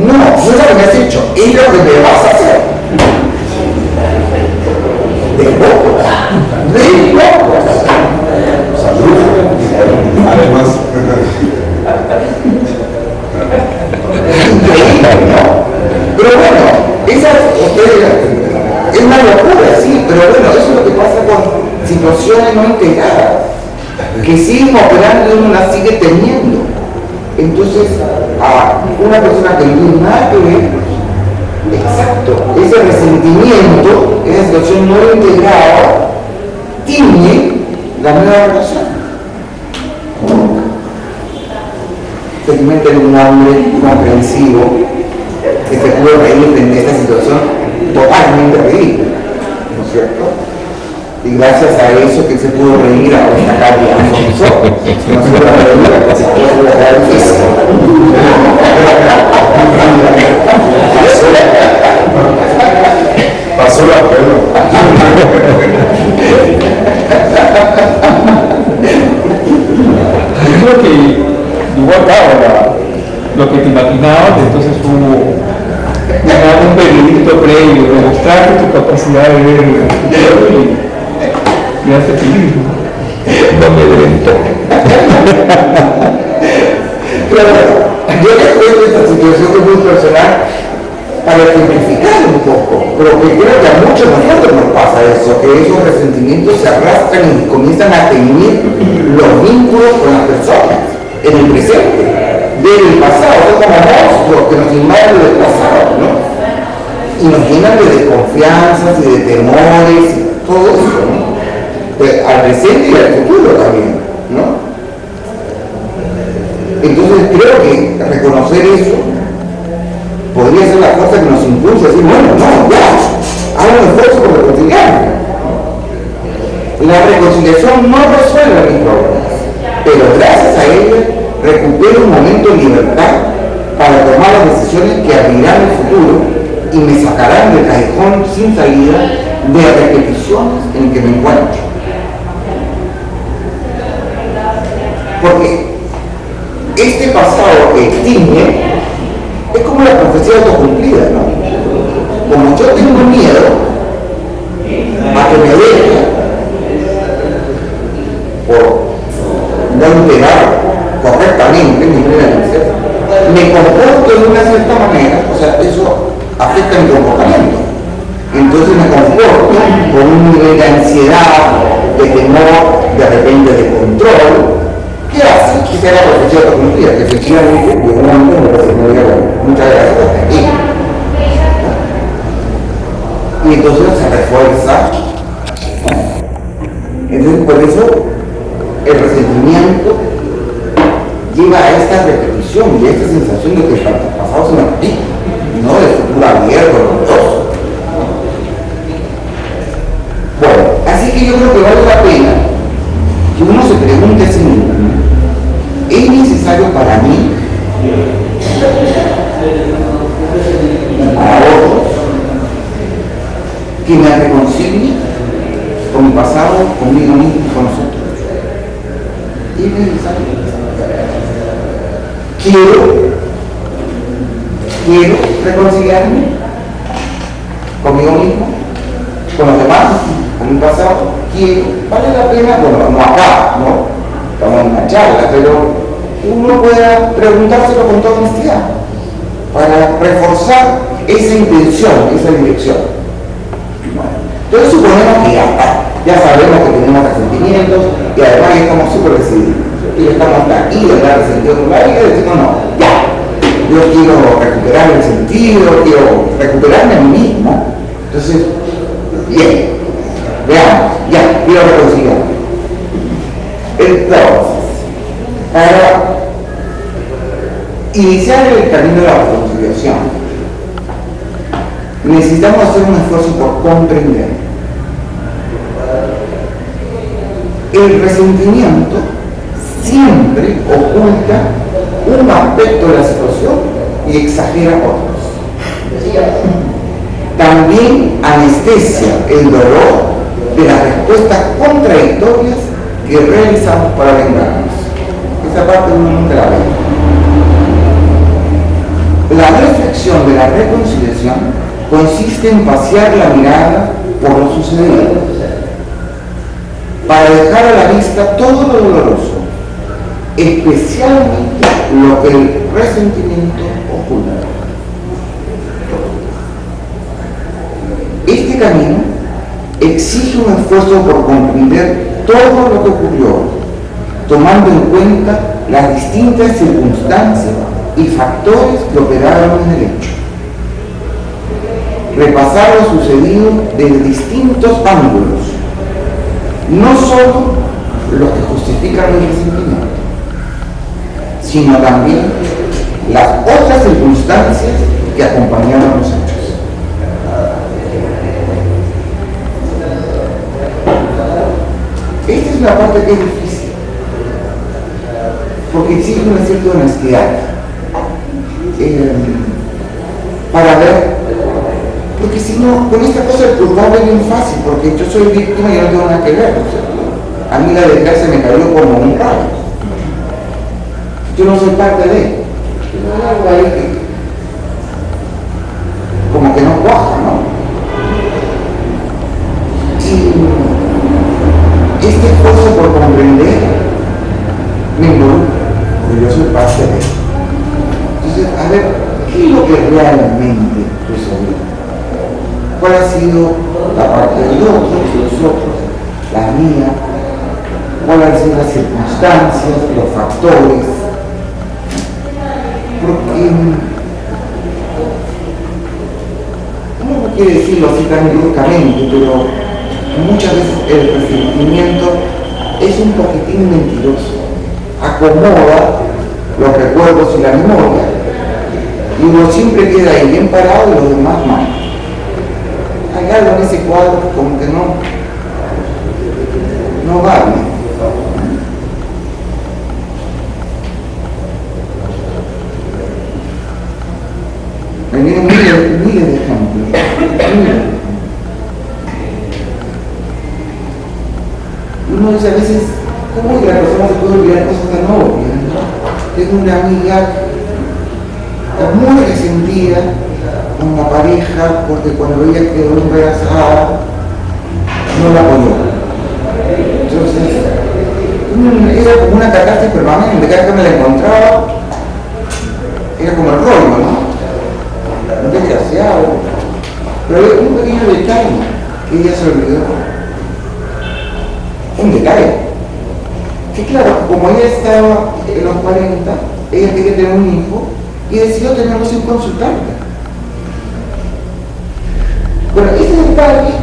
no, no es lo que me has hecho, es lo que me vas a hacer. De locos, de locos. Salud. Además, increíble, ¿no? Pero bueno, es una locura, sí, pero bueno, eso es lo que pasa con situaciones no integradas, que siguen operando y uno las sigue teniendo. Entonces, a una persona que no tiene nada que ver, exacto, ese resentimiento, esa situación no integrada, tiñe la nueva relación. Felizmente era un hombre comprensivo que se pudo reír en esta situación totalmente ridícula, ¿no es cierto? Y gracias a eso que se pudo reír a esta calle que no se pudo reír, pues se pudo reír difícil. Pasó la pena. Yo creo que llegó a cabo lo que te imaginabas, entonces hubo un veredicto previo, demostrarte tu capacidad de ver el futuro y hace feliz, ¿no? No me evento. Pero bueno, yo les cuento esta situación que es muy personal para simplificar un poco, pero que creo que a muchos de nosotros nos pasa eso, que esos resentimientos se arrastran y comienzan a teñir los vínculos con las personas en el presente, del pasado, son como monstruos que nos invaden del pasado, ¿no? Y nos llenan de desconfianzas y de temores y todo eso, ¿no? Pues, al presente y al futuro también, ¿no? Entonces creo que reconocer eso podría ser la fuerza que nos impulsa a decir, bueno, no, ya, hago un esfuerzo por reconciliarme. La reconciliación no resuelve mis problemas, pero gracias a ella recupero un momento de libertad para tomar las decisiones que abrirán el futuro y me sacarán del callejón sin salida de repeticiones en el que me encuentro. Porque este pasado que tiñe es como la profecía autocumplida, ¿no? Como yo tengo miedo a que me deje por no integrar correctamente mi creencia, me comporto de una cierta manera, o sea, eso afecta mi comportamiento. Entonces me comporto con un nivel de ansiedad, de temor, de repente de control, que hace que sea la profecía autocumplida, que efectivamente llegó un momento en el que se me diga, bueno, muchas gracias por estar aquí. Y entonces se refuerza. Entonces por eso el resentimiento lleva a esta repetición y a esta sensación de que el pasado se me repite, no de futuro abierto, orgulloso. Bueno, así que yo creo que vale la pena que uno se pregunte a sí mismo, ¿es necesario para mí y para otros que me reconcilie con mi pasado, conmigo mismo y con nosotros? ¿Es necesario? Quiero reconciliarme conmigo mismo, con los demás, con mi pasado. Vale la pena, bueno, no acá, ¿no? Estamos en una charla, pero uno pueda preguntárselo con toda honestidad para reforzar esa intención, esa dirección. Bueno, entonces suponemos que ya está, ya sabemos que tenemos resentimientos y además ya estamos súper decididos. Y estamos tranquilos, ya resentidos con la vida y decimos, no, ya, yo quiero recuperar el sentido, quiero recuperarme a mí mismo. Entonces, bien, veamos, ya, quiero reconciliarme. Entonces, para iniciar el camino de la reconciliación, necesitamos hacer un esfuerzo por comprender. El resentimiento siempre oculta un aspecto de la situación y exagera otros. También anestesia el dolor de las respuestas contradictorias que realizamos para vengarnos. Esa parte uno nunca la ve. La reflexión de la reconciliación consiste en pasear la mirada por lo sucedido, para dejar a la vista todo lo doloroso, especialmente lo que el resentimiento oculta. Este camino exige un esfuerzo por comprender todo lo que ocurrió, tomando en cuenta las distintas circunstancias y factores que operaron en el hecho. Repasar lo sucedido desde distintos ángulos, no solo los que justifican el resentimiento, sino también las otras circunstancias que acompañaron los hechos. Esta es una parte que es difícil, porque exige una cierta honestidad para ver, porque si no, con esta cosa el culpable es bien fácil, porque yo soy víctima y yo no tengo nada que ver, a mí la desgracia me cayó como un rayo, yo no soy parte de él, hay algo ahí que como que no cuaja, ¿no? Y este esfuerzo por comprender me involucra, porque yo soy parte de él. Entonces, a ver, ¿qué es lo que realmente sucedió? ¿Cuál ha sido la parte de los otros, la mía? ¿Cuáles han sido las circunstancias, los factores? Porque uno no quiere decirlo así tan bruscamente, pero muchas veces el resentimiento es un poquitín mentiroso, acomoda los recuerdos y la memoria y uno siempre queda ahí bien parado y los demás mal. Hay algo en ese cuadro como que no va bien. Me vienen miles de ejemplos. Uno dice a veces, ¿cómo es que la persona se puede olvidar cosas tan obvias? Tengo una amiga muy resentida con la pareja porque cuando ella quedó embarazada no la apoyó. Entonces, era como una catástrofe permanente, cada vez que me la encontraba era como el rollo, ¿no? Un desgraciado. Pero había un pequeño detalle que ella se olvidó. Un detalle. Que claro, como ella estaba en los 40, ella quería tener un hijo y decidió tenerlo sin consultarla. Bueno, ese detalle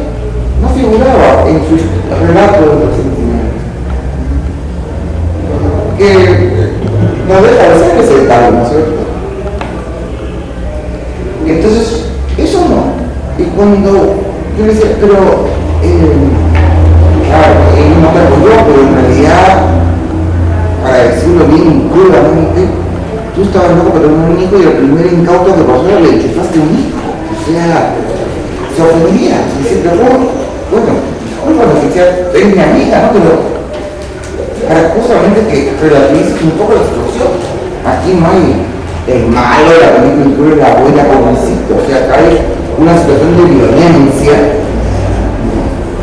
no figuraba en su relato de resentimiento. Que no deja de ser ese detalle, ¿no es cierto? Entonces, eso no. Y cuando yo le decía, pero claro, él no te apoyó, pero en realidad, para decirlo bien crudamente, tú estabas loco para tener un hijo y el primer incauto que pasó le enchufaste un hijo. O sea, se ofendía, se decía, pero bueno, es mi amiga, ¿no? Pero para justamente que relativices un poco la situación. Aquí no hay el malo, la película incluye la buena jovencita, o sea, acá hay una situación de violencia,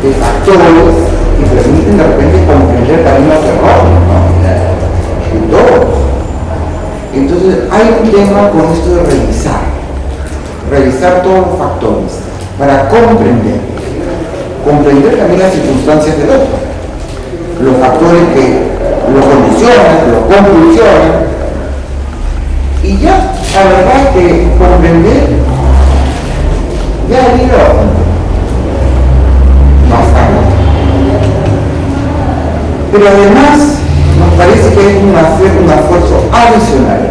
de factores que permiten de repente comprender también los errores, ¿no? De todos. Entonces hay un tema con esto de revisar todos los factores para comprender también las circunstancias del otro, los factores que lo condicionan, lo compulsionan. Y ya, la verdad es que comprender ya ha ido bastante. Pero además nos parece que es un esfuerzo adicional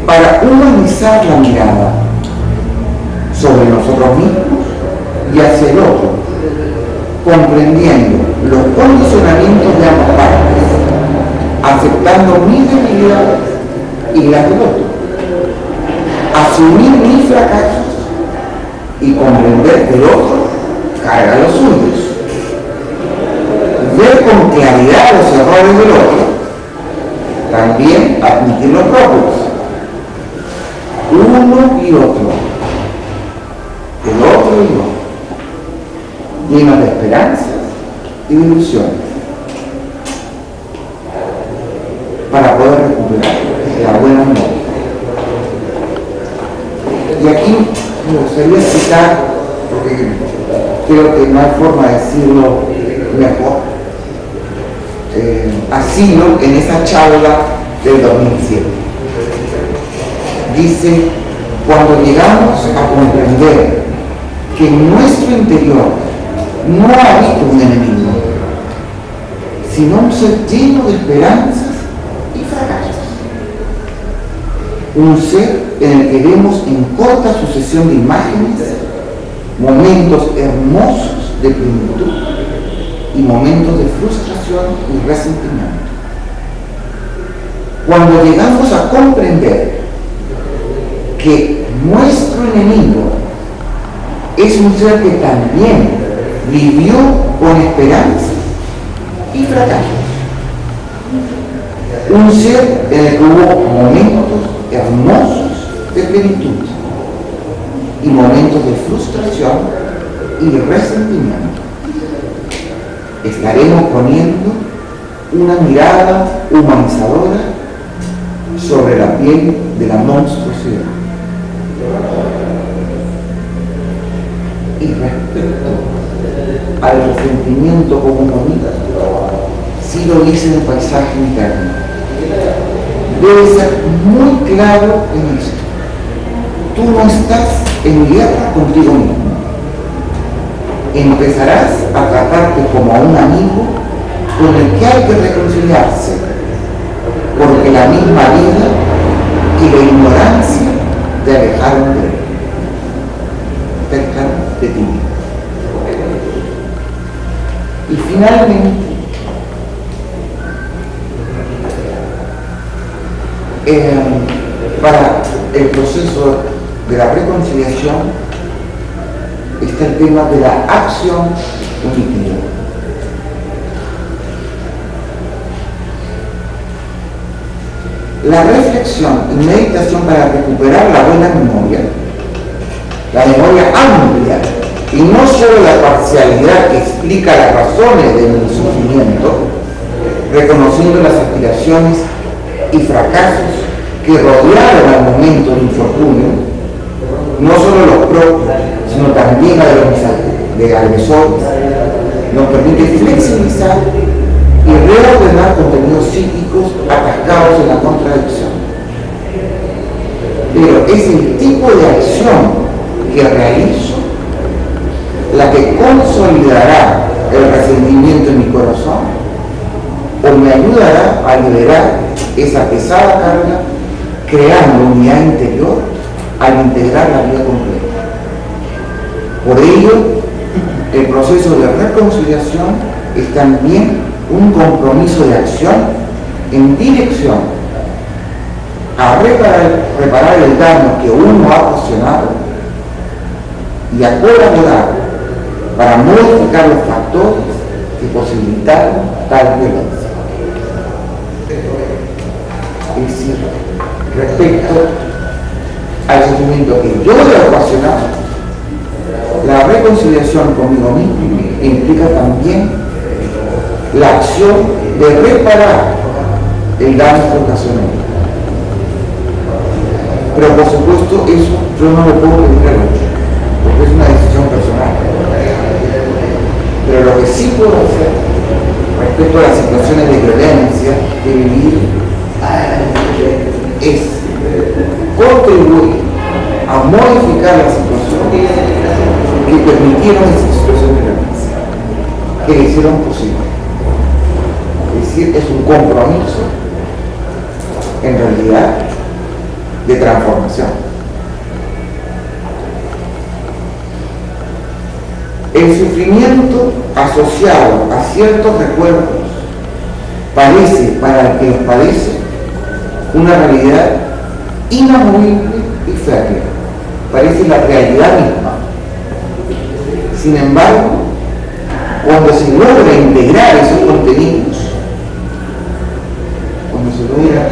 para humanizar la mirada sobre nosotros mismos y hacia el otro, comprendiendo los condicionamientos de ambas partes, aceptando mis debilidades y las del otro, asumir mis fracasos y comprender que el otro carga los suyos, ver con claridad los errores del otro, también admitir los propios, uno y otro, el otro y yo, llenos de esperanzas y de ilusiones, para poder recuperar la buena memoria. Y aquí me gustaría citar, porque creo que no hay forma de decirlo mejor, Asilo en esa charla del 2007. Dice: cuando llegamos a comprender que en nuestro interior no habita un enemigo, sino un ser lleno de esperanzas y fracasos, un ser en el que vemos en corta sucesión de imágenes momentos hermosos de plenitud y momentos de frustración y resentimiento. Cuando llegamos a comprender que nuestro enemigo es un ser que también vivió con esperanza y fracasos, un ser en el que hubo momentos hermosos de plenitud y momentos de frustración y resentimiento, estaremos poniendo una mirada humanizadora sobre la piel de la monstruosidad. Y respecto al resentimiento como un bonito, si lo dice en el paisaje interno, debe ser muy claro en esto: tú no estás en guerra contigo mismo. Empezarás a tratarte como a un amigo con el que hay que reconciliarse, porque la misma vida y la ignorancia te alejaron de él, te alejaron de ti. Y finalmente, para el proceso de la reconciliación está el tema de la acción unitiva. La reflexión y meditación para recuperar la buena memoria, la memoria amplia, y no solo la parcialidad que explica las razones de mi sufrimiento, reconociendo las aspiraciones y fracasos que rodearon al momento del infortunio, no solo los propios, sino también la de agresores, nos permite flexibilizar y reordenar contenidos psíquicos atascados en la contradicción. Pero es el tipo de acción que realizo la que consolidará el resentimiento en mi corazón o me ayudará a liberar esa pesada carga, creando unidad interior al integrar la vida completa. Por ello, el proceso de reconciliación es también un compromiso de acción en dirección a reparar el daño que uno ha ocasionado y a colaborar para modificar los factores que posibilitaron tal violencia. Es decir, respecto al sufrimiento que yo he ocasionado, la reconciliación conmigo mismo implica también la acción de reparar el daño que ocasioné. Pero por supuesto eso yo no lo puedo pedir al otro, porque es una decisión personal. Pero lo que sí puedo hacer respecto a las situaciones de violencia que viví es contribuir a modificar las situaciones que permitieron esa situación de violencia, que le hicieron posible. Es decir, es un compromiso en realidad de transformación. El sufrimiento asociado a ciertos recuerdos parece, para el que los padece, una realidad inamovible y férrea. Parece la realidad misma. Sin embargo, cuando se logra integrar esos contenidos, cuando se logra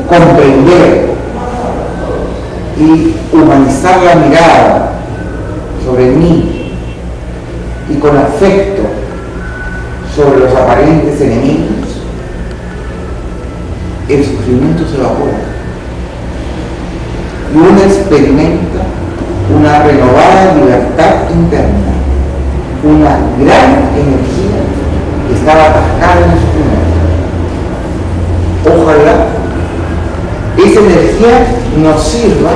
comprender y humanizar la mirada sobre mí y con afecto sobre los aparentes enemigos, el sufrimiento se evapora y uno experimenta una renovada libertad interna, una gran energía que estaba atascada en el sufrimiento. Ojalá esa energía nos sirva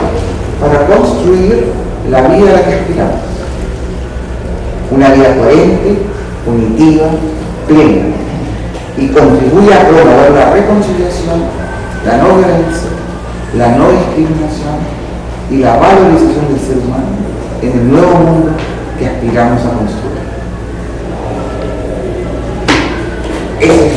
para construir la vida a la que aspiramos, una vida coherente, unitiva, plena, y contribuye a promover la reconciliación, la no violencia, la no discriminación y la valorización del ser humano en el nuevo mundo que aspiramos a construir. Ese es